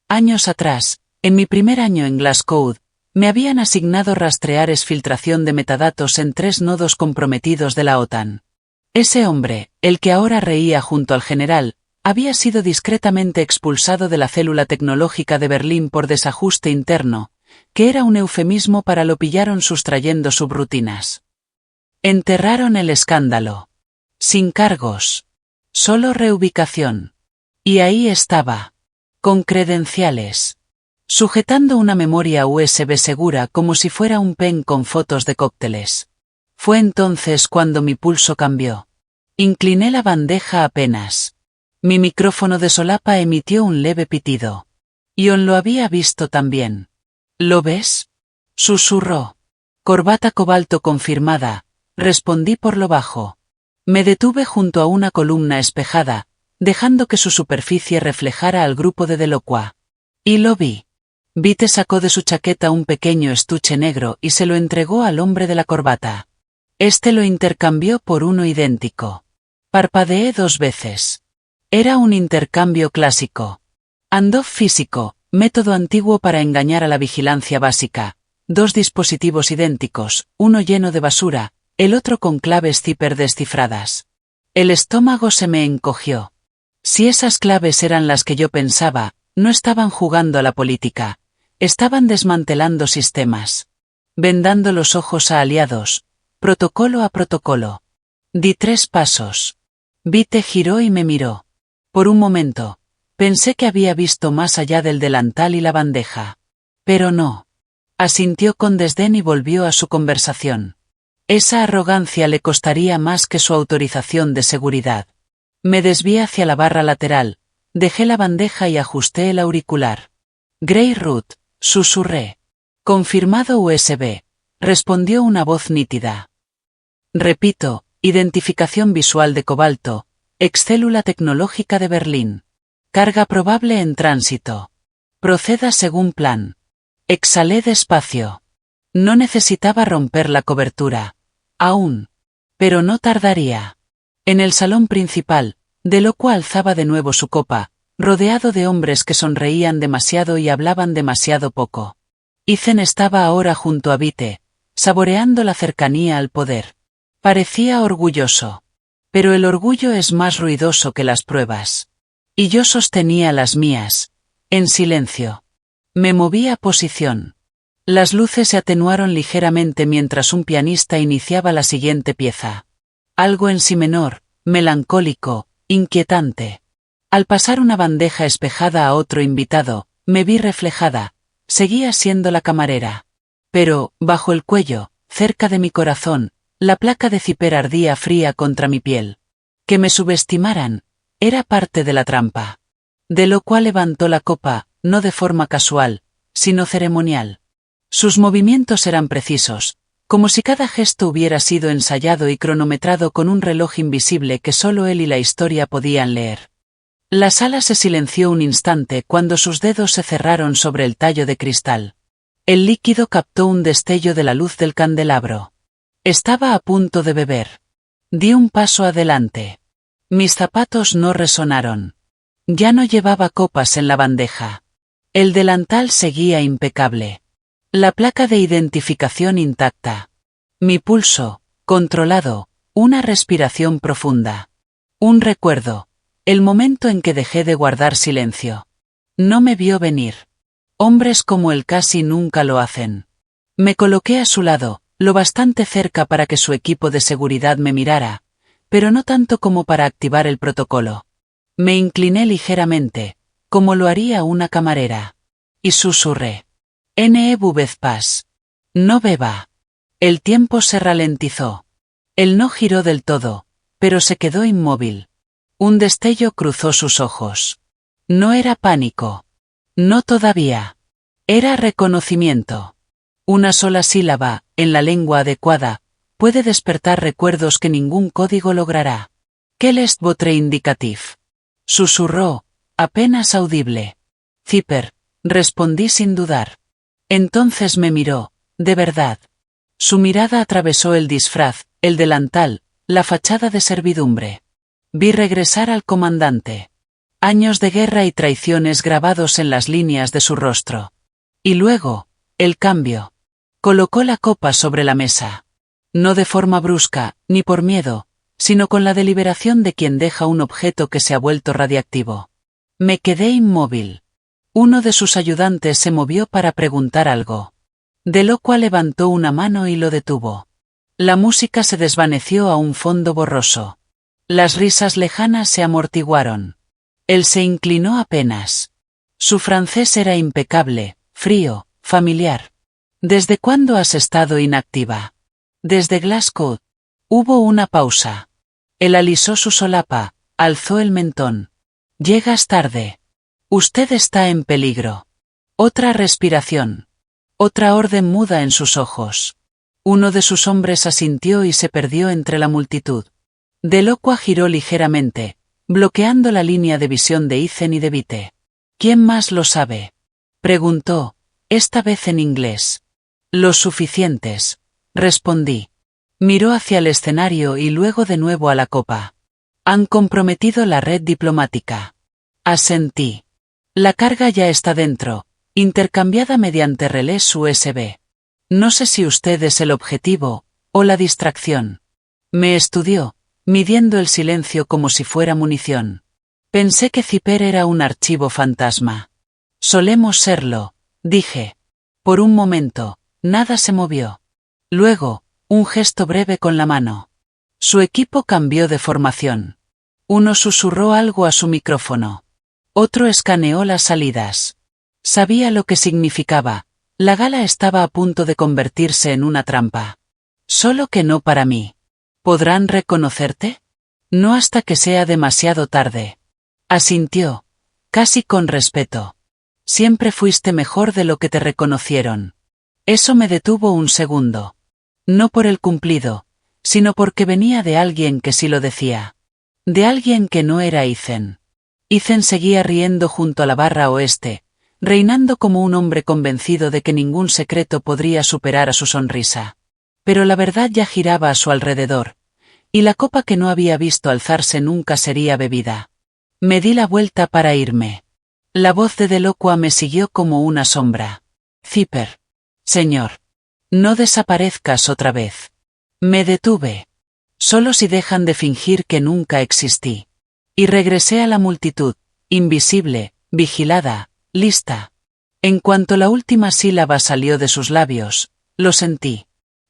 Años atrás, en mi primer año en Glasgow, me habían asignado rastrear exfiltración de metadatos en 3 nodos comprometidos de la OTAN. Ese hombre, el que ahora reía junto al general, había sido discretamente expulsado de la célula tecnológica de Berlín por desajuste interno, que era un eufemismo para lo pillaron sustrayendo subrutinas. Enterraron el escándalo. Sin cargos. Solo reubicación. Y ahí estaba. Con credenciales. Sujetando una memoria USB segura como si fuera un pen con fotos de cócteles. Fue entonces cuando mi pulso cambió. Incliné la bandeja apenas. Mi micrófono de solapa emitió un leve pitido. Ion lo había visto también. ¿Lo ves? Susurró. Corbata cobalto confirmada, respondí por lo bajo. Me detuve junto a una columna espejada, dejando que su superficie reflejara al grupo de Delacroix. Y lo vi. Vite sacó de su chaqueta un pequeño estuche negro y se lo entregó al hombre de la corbata. Este lo intercambió por uno idéntico. Parpadeé 2 veces. Era un intercambio clásico. Handoff físico, método antiguo para engañar a la vigilancia básica. 2 dispositivos idénticos, uno lleno de basura, el otro con claves zipper descifradas. El estómago se me encogió. Si esas claves eran las que yo pensaba, no estaban jugando a la política. Estaban desmantelando sistemas. Vendando los ojos a aliados, protocolo a protocolo. Di 3 pasos. Vite giró y me miró. Por un momento, pensé que había visto más allá del delantal y la bandeja. Pero no. Asintió con desdén y volvió a su conversación. Esa arrogancia le costaría más que su autorización de seguridad. Me desvié hacia la barra lateral, dejé la bandeja y ajusté el auricular. Grey Root, susurré. Confirmado USB, respondió una voz nítida. Repito, identificación visual de cobalto, excélula tecnológica de Berlín. Carga probable en tránsito. Proceda según plan. Exhalé despacio. No necesitaba romper la cobertura. Aún. Pero no tardaría. En el salón principal, Delacroix alzaba de nuevo su copa, rodeado de hombres que sonreían demasiado y hablaban demasiado poco. Ethan estaba ahora junto a Vite, saboreando la cercanía al poder. Parecía orgulloso. Pero el orgullo es más ruidoso que las pruebas. Y yo sostenía las mías, en silencio. Me moví a posición. Las luces se atenuaron ligeramente mientras un pianista iniciaba la siguiente pieza. Algo en si menor, melancólico, inquietante. Al pasar una bandeja espejada a otro invitado, me vi reflejada. Seguía siendo la camarera. Pero, bajo el cuello, cerca de mi corazón, la placa de zipper ardía fría contra mi piel. Que me subestimaran, era parte de la trampa. Delacroix levantó la copa, no de forma casual, sino ceremonial. Sus movimientos eran precisos, como si cada gesto hubiera sido ensayado y cronometrado con un reloj invisible que solo él y la historia podían leer. La sala se silenció un instante cuando sus dedos se cerraron sobre el tallo de cristal. El líquido captó un destello de la luz del candelabro. Estaba a punto de beber. Di un paso adelante. Mis zapatos no resonaron. Ya no llevaba copas en la bandeja. El delantal seguía impecable. La placa de identificación intacta. Mi pulso, controlado, una respiración profunda. Un recuerdo. El momento en que dejé de guardar silencio. No me vio venir. Hombres como él casi nunca lo hacen. Me coloqué a su lado, lo bastante cerca para que su equipo de seguridad me mirara, pero no tanto como para activar el protocolo. Me incliné ligeramente, como lo haría una camarera. Y susurré. Ne-vous pas. No beba. El tiempo se ralentizó. Él no giró del todo, pero se quedó inmóvil. Un destello cruzó sus ojos. No era pánico. No todavía. Era reconocimiento. Una sola sílaba, en la lengua adecuada, puede despertar recuerdos que ningún código logrará. «Quel est votre indicatif?» Susurró, apenas audible. «Zipper», respondí sin dudar. Entonces me miró, de verdad. Su mirada atravesó el disfraz, el delantal, la fachada de servidumbre. Vi regresar al comandante. Años de guerra y traiciones grabados en las líneas de su rostro. Y luego, el cambio. Colocó la copa sobre la mesa. No de forma brusca, ni por miedo, sino con la deliberación de quien deja un objeto que se ha vuelto radiactivo. Me quedé inmóvil. Uno de sus ayudantes se movió para preguntar algo. Delacroix levantó una mano y lo detuvo. La música se desvaneció a un fondo borroso. Las risas lejanas se amortiguaron. Él se inclinó apenas. Su francés era impecable, frío, familiar. ¿Desde cuándo has estado inactiva? Desde Glasgow. Hubo una pausa. Él alisó su solapa, alzó el mentón. Llegas tarde. Usted está en peligro. Otra respiración. Otra orden muda en sus ojos. Uno de sus hombres asintió y se perdió entre la multitud. Delacroix giró ligeramente, bloqueando la línea de visión de Ethan y de Vite. ¿Quién más lo sabe? Preguntó, esta vez en inglés. Los suficientes, respondí. Miró hacia el escenario y luego de nuevo a la copa. Han comprometido la red diplomática. Asentí. La carga ya está dentro, intercambiada mediante relés USB. No sé si usted es el objetivo, o la distracción. Me estudió, midiendo el silencio como si fuera munición. Pensé que Zipper era un archivo fantasma. Solemos serlo, dije. Por un momento, nada se movió. Luego, un gesto breve con la mano. Su equipo cambió de formación. Uno susurró algo a su micrófono. Otro escaneó las salidas. Sabía lo que significaba. La gala estaba a punto de convertirse en una trampa. Solo que no para mí. ¿Podrán reconocerte? No hasta que sea demasiado tarde. Asintió, casi con respeto. Siempre fuiste mejor de lo que te reconocieron. Eso me detuvo un segundo. No por el cumplido, sino porque venía de alguien que sí lo decía. De alguien que no era Ethan. Ethan seguía riendo junto a la barra oeste, reinando como un hombre convencido de que ningún secreto podría superar a su sonrisa. Pero la verdad ya giraba a su alrededor, y la copa que no había visto alzarse nunca sería bebida. Me di la vuelta para irme. La voz de Delacroix me siguió como una sombra. Zipper. Señor. No desaparezcas otra vez. Me detuve. Solo si dejan de fingir que nunca existí. Y regresé a la multitud, invisible, vigilada, lista. En cuanto la última sílaba salió de sus labios, lo sentí.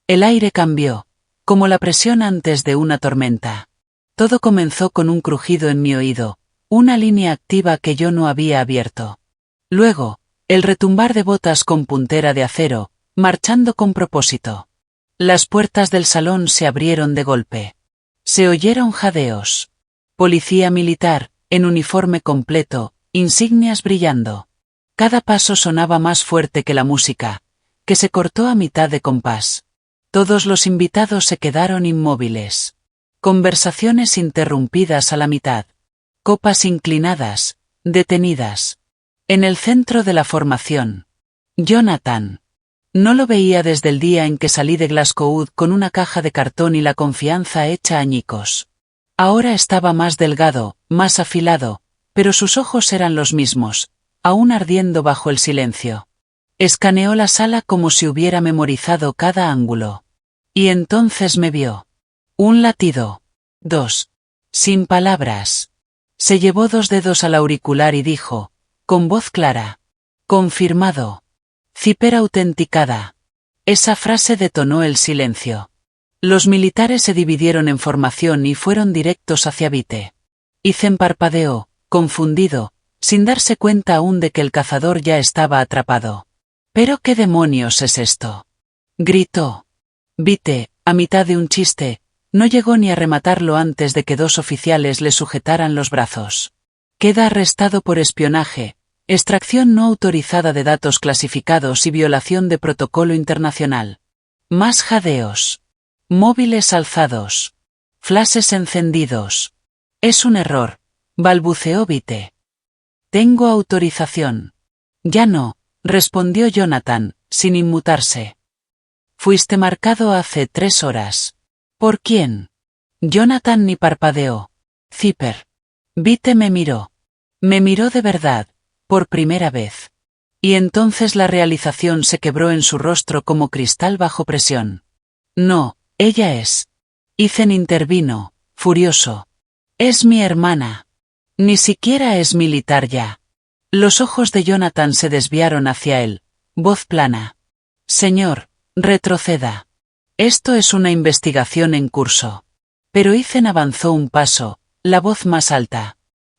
El aire cambió, como la presión antes de una tormenta. Todo comenzó con un crujido en mi oído, una línea activa que yo no había abierto. Luego, el retumbar de botas con puntera de acero, marchando con propósito. Las puertas del salón se abrieron de golpe. Se oyeron jadeos. Policía militar, en uniforme completo, insignias brillando. Cada paso sonaba más fuerte que la música, que se cortó a mitad de compás. Todos los invitados se quedaron inmóviles. Conversaciones interrumpidas a la mitad. Copas inclinadas, detenidas. En el centro de la formación. Jonathan. No lo veía desde el día en que salí de Glasgow con una caja de cartón y la confianza hecha añicos. Ahora estaba más delgado, más afilado, pero sus ojos eran los mismos, aún ardiendo bajo el silencio. Escaneó la sala como si hubiera memorizado cada ángulo. Y entonces me vio. Un latido. 2. Sin palabras. Se llevó 2 dedos al auricular y dijo, con voz clara. Confirmado. Zipper autenticada. Esa frase detonó el silencio. Los militares se dividieron en formación y fueron directos hacia Vite. Ethan parpadeó, confundido, sin darse cuenta aún de que el cazador ya estaba atrapado. ¿Pero qué demonios es esto? Gritó. Vite, a mitad de un chiste, no llegó ni a rematarlo antes de que 2 oficiales le sujetaran los brazos. Queda arrestado por espionaje, Extracción no autorizada de datos clasificados y violación de protocolo internacional. Más jadeos. Móviles alzados. Flashes encendidos. Es un error, balbuceó Vite. Tengo autorización. Ya no, respondió Jonathan, sin inmutarse. Fuiste marcado hace 3 horas. ¿Por quién? Jonathan ni parpadeó. Zipper. Vite me miró. Me miró de verdad, por primera vez. Y entonces la realización se quebró en su rostro como cristal bajo presión. No, ella es. Ethan intervino, furioso. Es mi hermana. Ni siquiera es militar ya. Los ojos de Jonathan se desviaron hacia él, voz plana. Señor, retroceda. Esto es una investigación en curso. Pero Ethan avanzó un paso, la voz más alta.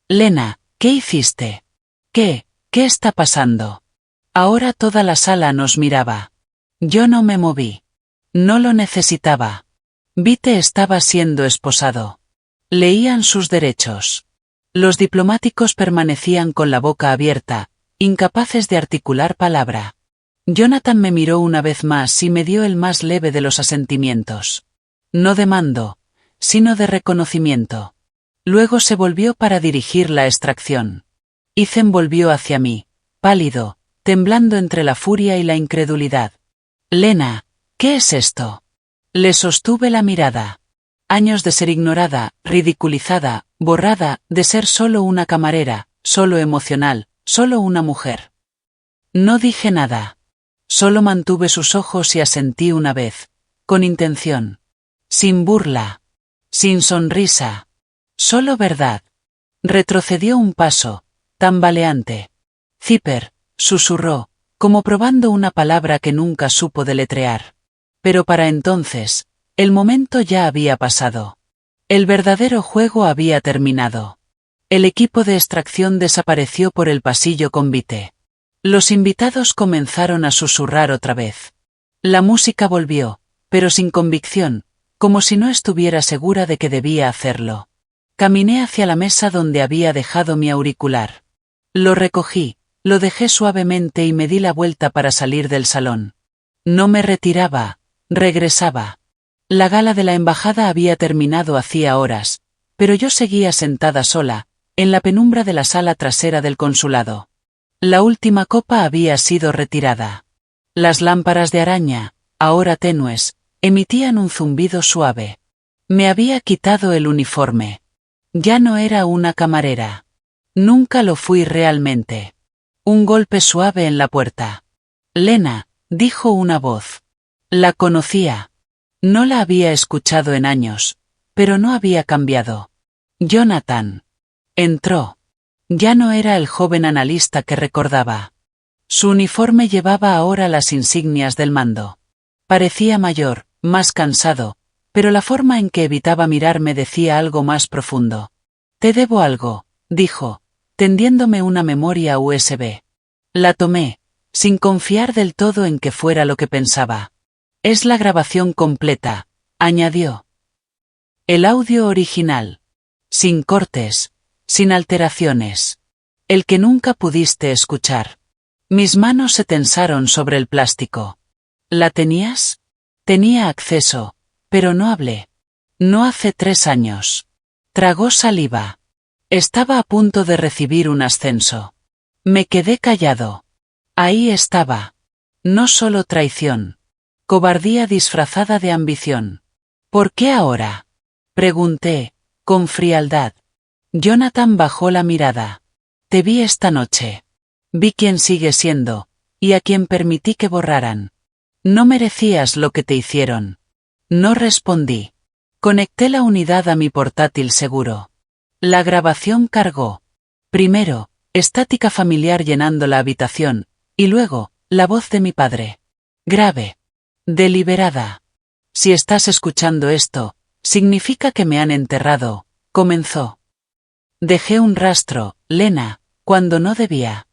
Lena, ¿qué hiciste? ¿Qué está pasando? Ahora toda la sala nos miraba. Yo no me moví. No lo necesitaba. Vite estaba siendo esposado. Leían sus derechos. Los diplomáticos permanecían con la boca abierta, incapaces de articular palabra. Jonathan me miró una vez más y me dio el más leve de los asentimientos. No de mando, sino de reconocimiento. Luego se volvió para dirigir la extracción. Ethan volvió hacia mí, pálido, temblando entre la furia y la incredulidad. Lena, ¿qué es esto? Le sostuve la mirada. Años de ser ignorada, ridiculizada, borrada, de ser solo una camarera, solo emocional, solo una mujer. No dije nada. Solo mantuve sus ojos y asentí una vez, con intención. Sin burla. Sin sonrisa. Solo verdad. Retrocedió un paso, tambaleante. Zipper, susurró, como probando una palabra que nunca supo deletrear. Pero para entonces, el momento ya había pasado. El verdadero juego había terminado. El equipo de extracción desapareció por el pasillo con Vite. Los invitados comenzaron a susurrar otra vez. La música volvió, pero sin convicción, como si no estuviera segura de que debía hacerlo. Caminé hacia la mesa donde había dejado mi auricular. Lo recogí, lo dejé suavemente y me di la vuelta para salir del salón. No me retiraba, regresaba. La gala de la embajada había terminado hacía horas, pero yo seguía sentada sola, en la penumbra de la sala trasera del consulado. La última copa había sido retirada. Las lámparas de araña, ahora tenues, emitían un zumbido suave. Me había quitado el uniforme. Ya no era una camarera. Nunca lo fui realmente. Un golpe suave en la puerta. Lena, dijo una voz. La conocía. No la había escuchado en años, pero no había cambiado. Jonathan. Entró. Ya no era el joven analista que recordaba. Su uniforme llevaba ahora las insignias del mando. Parecía mayor, más cansado, pero la forma en que evitaba mirarme decía algo más profundo. Te debo algo, dijo, tendiéndome una memoria USB. La tomé, sin confiar del todo en que fuera lo que pensaba. Es la grabación completa, añadió. El audio original. Sin cortes, sin alteraciones. El que nunca pudiste escuchar. Mis manos se tensaron sobre el plástico. ¿La tenías? Tenía acceso, pero no hablé. No hace 3 años. Tragó saliva. Estaba a punto de recibir un ascenso. Me quedé callado. Ahí estaba. No solo traición. Cobardía disfrazada de ambición. ¿Por qué ahora? Pregunté, con frialdad. Jonathan bajó la mirada. Te vi esta noche. Vi quién sigue siendo, y a quien permití que borraran. No merecías lo que te hicieron. No respondí. Conecté la unidad a mi portátil seguro. La grabación cargó. Primero, estática familiar llenando la habitación, y luego, la voz de mi padre. Grave. Deliberada. Si estás escuchando esto, significa que me han enterrado, comenzó. Dejé un rastro, Lena, cuando no debía.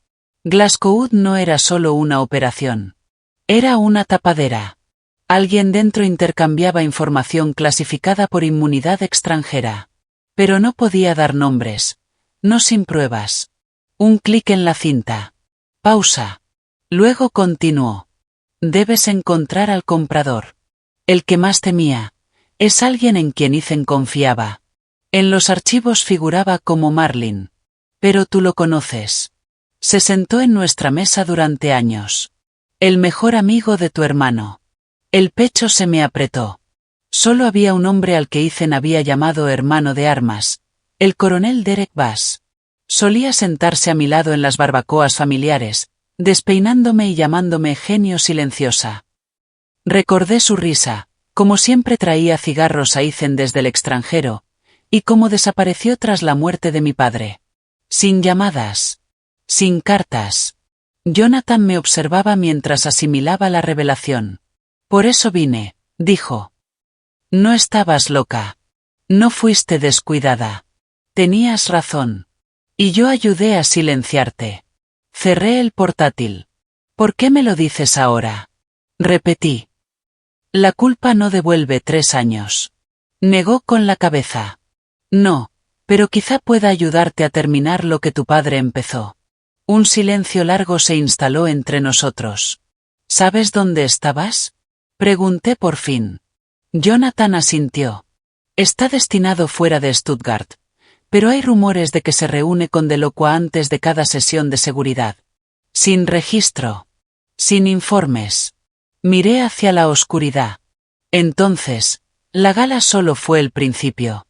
Glasgow no era solo una operación. Era una tapadera. Alguien dentro intercambiaba información clasificada por inmunidad extranjera. Pero no podía dar nombres. No sin pruebas. Un clic en la cinta. Pausa. Luego continuó. Debes encontrar al comprador. El que más temía. Es alguien en quien Ethan confiaba. En los archivos figuraba como Marlin. Pero tú lo conoces. Se sentó en nuestra mesa durante años. El mejor amigo de tu hermano. El pecho se me apretó. Solo había un hombre al que Ethan había llamado hermano de armas. El coronel Derek Bass. Solía sentarse a mi lado en las barbacoas familiares, despeinándome y llamándome genio silenciosa. Recordé su risa, como siempre traía cigarros a Ethan desde el extranjero, y cómo desapareció tras la muerte de mi padre. Sin llamadas. Sin cartas. Jonathan me observaba mientras asimilaba la revelación. Por eso vine, dijo. No estabas loca. No fuiste descuidada. Tenías razón. Y yo ayudé a silenciarte. Cerré el portátil. ¿Por qué me lo dices ahora? Repetí. La culpa no devuelve 3 años. Negó con la cabeza. No, pero quizá pueda ayudarte a terminar lo que tu padre empezó. Un silencio largo se instaló entre nosotros. ¿Sabes dónde estabas? Pregunté por fin. Jonathan asintió. Está destinado fuera de Stuttgart. Pero hay rumores de que se reúne con Delacroix antes de cada sesión de seguridad. Sin registro. Sin informes. Miré hacia la oscuridad. Entonces, la gala solo fue el principio.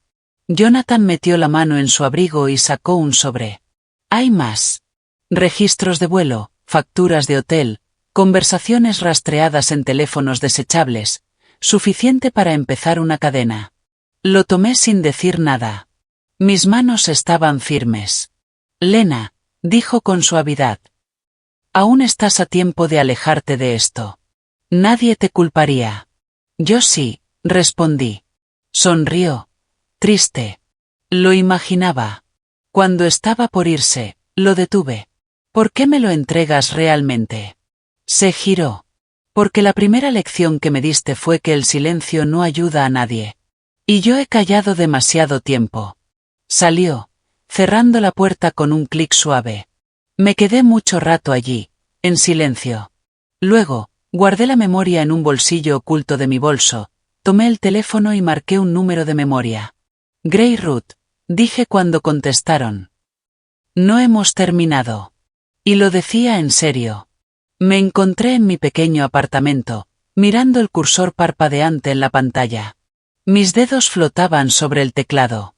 Jonathan metió la mano en su abrigo y sacó un sobre. Hay más. Registros de vuelo, facturas de hotel, conversaciones rastreadas en teléfonos desechables, suficiente para empezar una cadena. Lo tomé sin decir nada. Mis manos estaban firmes. Lena, dijo con suavidad. Aún estás a tiempo de alejarte de esto. Nadie te culparía. Yo sí, respondí. Sonrió. Triste. Lo imaginaba. Cuando estaba por irse, lo detuve. ¿Por qué me lo entregas realmente? Se giró. Porque la primera lección que me diste fue que el silencio no ayuda a nadie. Y yo he callado demasiado tiempo. Salió, cerrando la puerta con un clic suave. Me quedé mucho rato allí, en silencio. Luego, guardé la memoria en un bolsillo oculto de mi bolso, tomé el teléfono y marqué un número de memoria. Grey Root, dije cuando contestaron. No hemos terminado. Y lo decía en serio. Me encontré en mi pequeño apartamento, mirando el cursor parpadeante en la pantalla. Mis dedos flotaban sobre el teclado.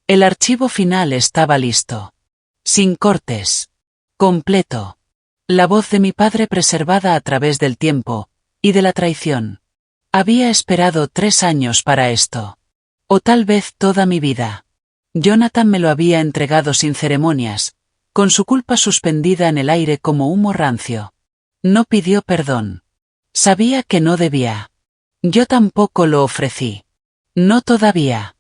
El archivo final estaba listo. Sin cortes. Completo. La voz de mi padre preservada a través del tiempo, y de la traición. Había esperado 3 años para esto. O tal vez toda mi vida. Jonathan me lo había entregado sin ceremonias, con su culpa suspendida en el aire como humo rancio. No pidió perdón. Sabía que no debía. Yo tampoco lo ofrecí. No todavía.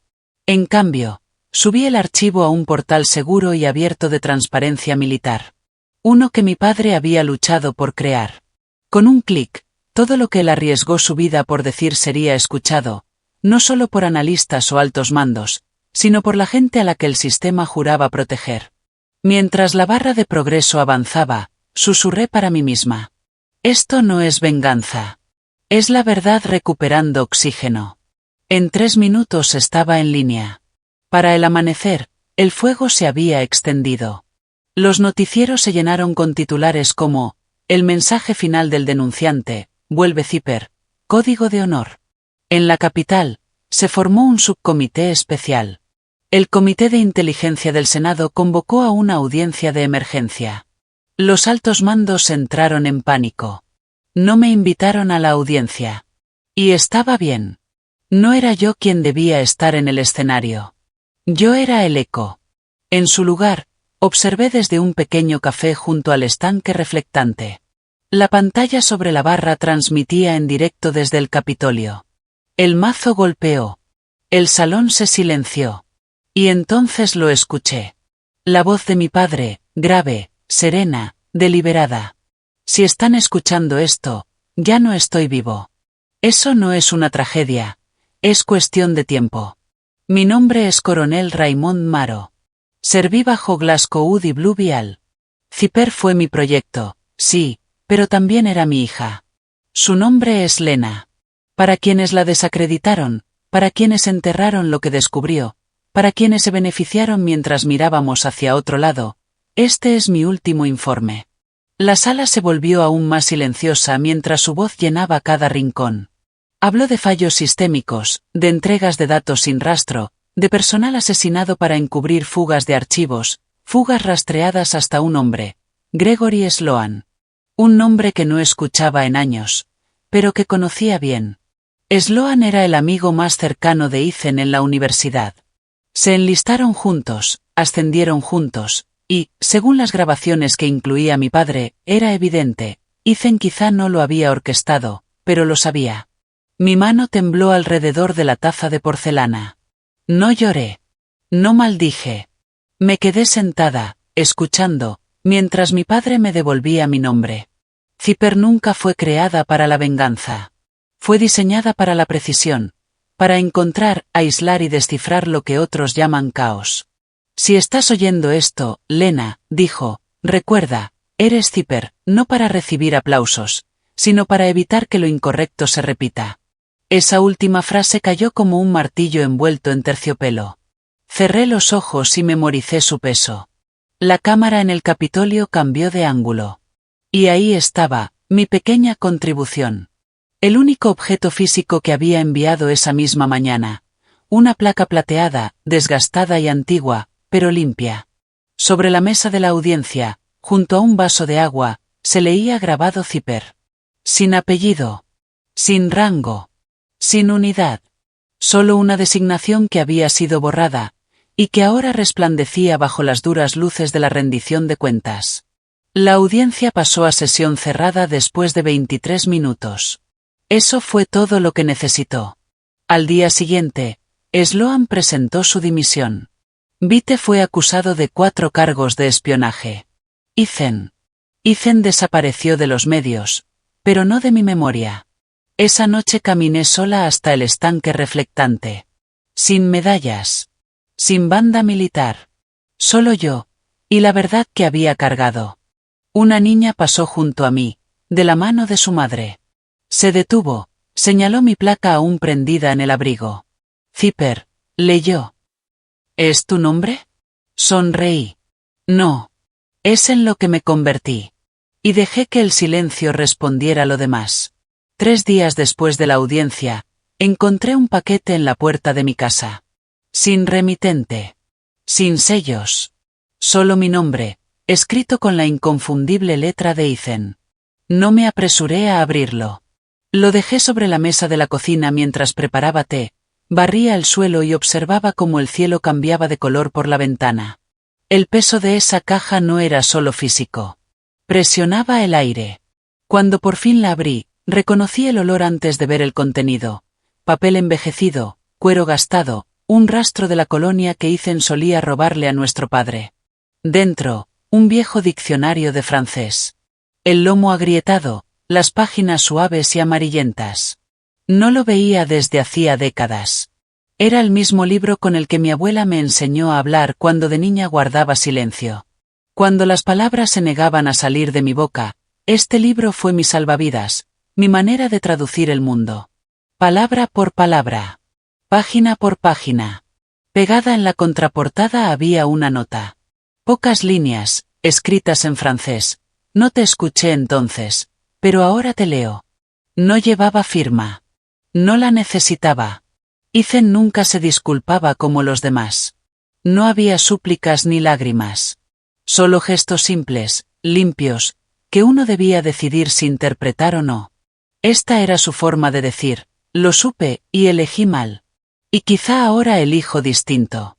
En cambio, subí el archivo a un portal seguro y abierto de transparencia militar. Uno que mi padre había luchado por crear. Con un clic, todo lo que él arriesgó su vida por decir sería escuchado, no solo por analistas o altos mandos, sino por la gente a la que el sistema juraba proteger. Mientras la barra de progreso avanzaba, susurré para mí misma. Esto no es venganza. Es la verdad recuperando oxígeno. En 3 minutos estaba en línea. Para el amanecer, el fuego se había extendido. Los noticieros se llenaron con titulares como, el mensaje final del denunciante, vuelve Zipper, código de honor. En la capital, se formó un subcomité especial. El Comité de Inteligencia del Senado convocó a una audiencia de emergencia. Los altos mandos entraron en pánico. No me invitaron a la audiencia. Y estaba bien. No era yo quien debía estar en el escenario. Yo era el eco. En su lugar, observé desde un pequeño café junto al estanque reflectante. La pantalla sobre la barra transmitía en directo desde el Capitolio. El mazo golpeó. El salón se silenció. Y entonces lo escuché. La voz de mi padre, grave, serena, deliberada. Si están escuchando esto, ya no estoy vivo. Eso no es una tragedia. Es cuestión de tiempo. Mi nombre es Coronel Raymond Maro. Serví bajo Glasgow y Blue Vial. Ciper fue mi proyecto, sí, pero también era mi hija. Su nombre es Lena. Para quienes la desacreditaron, para quienes enterraron lo que descubrió, para quienes se beneficiaron mientras mirábamos hacia otro lado, este es mi último informe. La sala se volvió aún más silenciosa mientras su voz llenaba cada rincón. Habló de fallos sistémicos, de entregas de datos sin rastro, de personal asesinado para encubrir fugas de archivos, fugas rastreadas hasta un hombre, Gregory Sloan. Un nombre que no escuchaba en años, pero que conocía bien. Sloan era el amigo más cercano de Ethan en la universidad. Se enlistaron juntos, ascendieron juntos, y, según las grabaciones que incluía mi padre, era evidente, Ethan quizá no lo había orquestado, pero lo sabía. Mi mano tembló alrededor de la taza de porcelana. No lloré. No maldije. Me quedé sentada, escuchando, mientras mi padre me devolvía mi nombre. Ciper nunca fue creada para la venganza. Fue diseñada para la precisión, para encontrar, aislar y descifrar lo que otros llaman caos. Si estás oyendo esto, Lena, dijo, recuerda, eres Ciper, no para recibir aplausos, sino para evitar que lo incorrecto se repita. Esa última frase cayó como un martillo envuelto en terciopelo. Cerré los ojos y memoricé su peso. La cámara en el Capitolio cambió de ángulo. Y ahí estaba, mi pequeña contribución. El único objeto físico que había enviado esa misma mañana. Una placa plateada, desgastada y antigua, pero limpia. Sobre la mesa de la audiencia, junto a un vaso de agua, se leía grabado Ciper. Sin apellido. Sin rango. Sin unidad. Solo una designación que había sido borrada, y que ahora resplandecía bajo las duras luces de la rendición de cuentas. La audiencia pasó a sesión cerrada después de 23 minutos. Eso fue todo lo que necesitó. Al día siguiente, Sloan presentó su dimisión. Vite fue acusado de 4 cargos de espionaje. Ethan desapareció de los medios, pero no de mi memoria. Esa noche caminé sola hasta el estanque reflectante. Sin medallas. Sin banda militar. Solo yo, y la verdad que había cargado. Una niña pasó junto a mí, de la mano de su madre. Se detuvo, señaló mi placa aún prendida en el abrigo. Ciper, leyó. ¿Es tu nombre? Sonreí. No. Es en lo que me convertí. Y dejé que el silencio respondiera lo demás. 3 días después de la audiencia, encontré un paquete en la puerta de mi casa. Sin remitente. Sin sellos. Solo mi nombre, escrito con la inconfundible letra de Ethan. No me apresuré a abrirlo. Lo dejé sobre la mesa de la cocina mientras preparaba té, barría el suelo y observaba cómo el cielo cambiaba de color por la ventana. El peso de esa caja no era solo físico. Presionaba el aire. Cuando por fin la abrí, reconocí el olor antes de ver el contenido. Papel envejecido, cuero gastado, un rastro de la colonia que Ethan solía robarle a nuestro padre. Dentro, un viejo diccionario de francés. El lomo agrietado, las páginas suaves y amarillentas. No lo veía desde hacía décadas. Era el mismo libro con el que mi abuela me enseñó a hablar cuando de niña guardaba silencio. Cuando las palabras se negaban a salir de mi boca, este libro fue mi salvavidas, mi manera de traducir el mundo. Palabra por palabra. Página por página. Pegada en la contraportada había una nota. Pocas líneas, escritas en francés. No te escuché entonces, pero ahora te leo. No llevaba firma. No la necesitaba. Ethan nunca se disculpaba como los demás. No había súplicas ni lágrimas. Solo gestos simples, limpios, que uno debía decidir si interpretar o no. Esta era su forma de decir, lo supe y elegí mal. Y quizá ahora elijo distinto.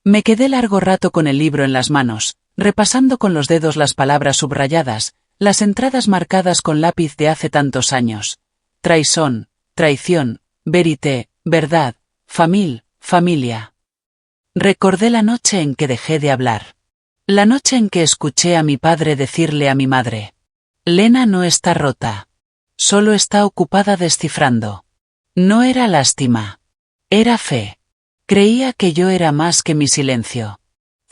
Me quedé largo rato con el libro en las manos, repasando con los dedos las palabras subrayadas, las entradas marcadas con lápiz de hace tantos años. Traición, traición, verité, verdad, familia. Recordé la noche en que dejé de hablar. La noche en que escuché a mi padre decirle a mi madre. Lena no está rota. Solo está ocupada descifrando. No era lástima. Era fe. Creía que yo era más que mi silencio.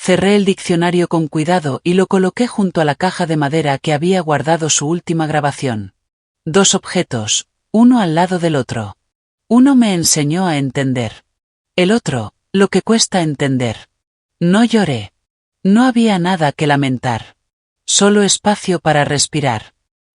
Cerré el diccionario con cuidado y lo coloqué junto a la caja de madera que había guardado su última grabación. 2 objetos, uno al lado del otro. Uno me enseñó a entender. El otro, lo que cuesta entender. No lloré. No había nada que lamentar. Solo espacio para respirar.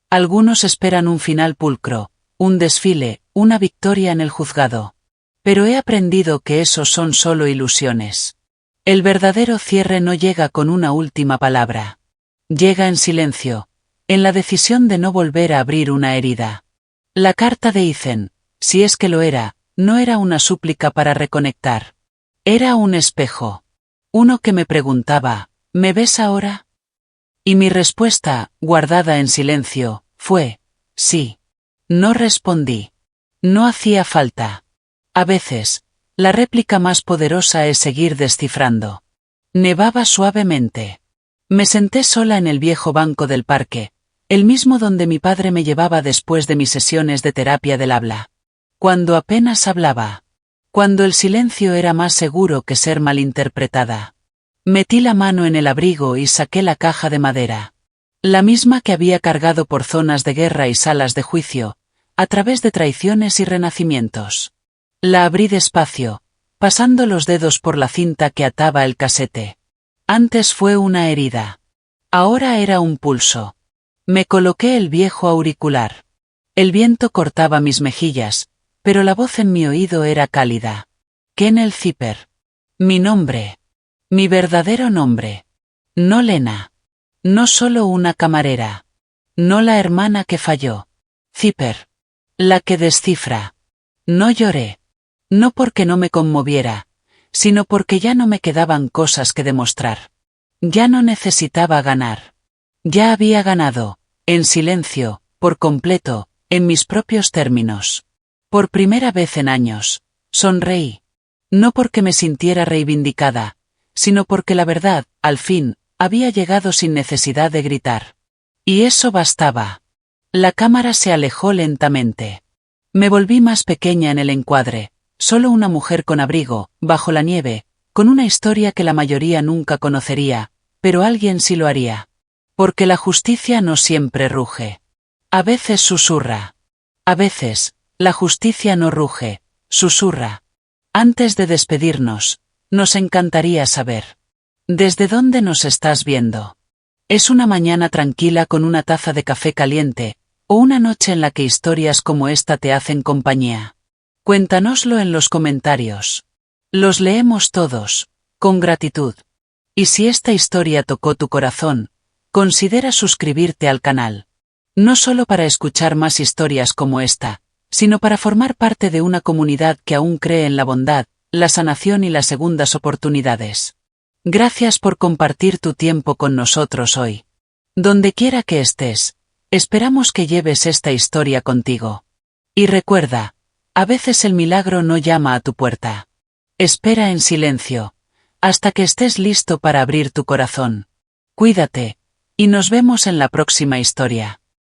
Algunos esperan un final pulcro, un desfile, una victoria en el juzgado. Pero he aprendido que esos son solo ilusiones. El verdadero cierre no llega con una última palabra. Llega en silencio, en la decisión de no volver a abrir una herida. La carta de Ethan, si es que lo era, no era una súplica para reconectar. Era un espejo. Uno que me preguntaba, ¿me ves ahora? Y mi respuesta, guardada en silencio, fue, sí. No respondí. No hacía falta. A veces, la réplica más poderosa es seguir descifrando. Nevaba suavemente. Me senté sola en el viejo banco del parque, el mismo donde mi padre me llevaba después de mis sesiones de terapia del habla. Cuando apenas hablaba. Cuando el silencio era más seguro que ser malinterpretada. Metí la mano en el abrigo y saqué la caja de madera. La misma que había cargado por zonas de guerra y salas de juicio, a través de traiciones y renacimientos. La abrí despacio, pasando los dedos por la cinta que ataba el casete. Antes fue una herida. Ahora era un pulso. Me coloqué el viejo auricular. El viento cortaba mis mejillas, pero la voz en mi oído era cálida. Kennel Zipper. Mi nombre. Mi verdadero nombre. No Lena. No solo una camarera. No la hermana que falló. Zipper. La que descifra. No lloré. No porque no me conmoviera, sino porque ya no me quedaban cosas que demostrar. Ya no necesitaba ganar. Ya había ganado, en silencio, por completo, en mis propios términos. Por primera vez en años, sonreí. No porque me sintiera reivindicada, sino porque la verdad, al fin, había llegado sin necesidad de gritar. Y eso bastaba. La cámara se alejó lentamente. Me volví más pequeña en el encuadre, solo una mujer con abrigo, bajo la nieve, con una historia que la mayoría nunca conocería, pero alguien sí lo haría. Porque la justicia no siempre ruge. A veces susurra. A veces, la justicia no ruge, susurra. Antes de despedirnos, nos encantaría saber. ¿Desde dónde nos estás viendo? ¿Es una mañana tranquila con una taza de café caliente, o una noche en la que historias como esta te hacen compañía? Cuéntanoslo en los comentarios. Los leemos todos, con gratitud. Y si esta historia tocó tu corazón, considera suscribirte al canal. No solo para escuchar más historias como esta, sino para formar parte de una comunidad que aún cree en la bondad, la sanación y las segundas oportunidades. Gracias por compartir tu tiempo con nosotros hoy. Donde quiera que estés, esperamos que lleves esta historia contigo. Y recuerda, a veces el milagro no llama a tu puerta. Espera en silencio, hasta que estés listo para abrir tu corazón. Cuídate, y nos vemos en la próxima historia.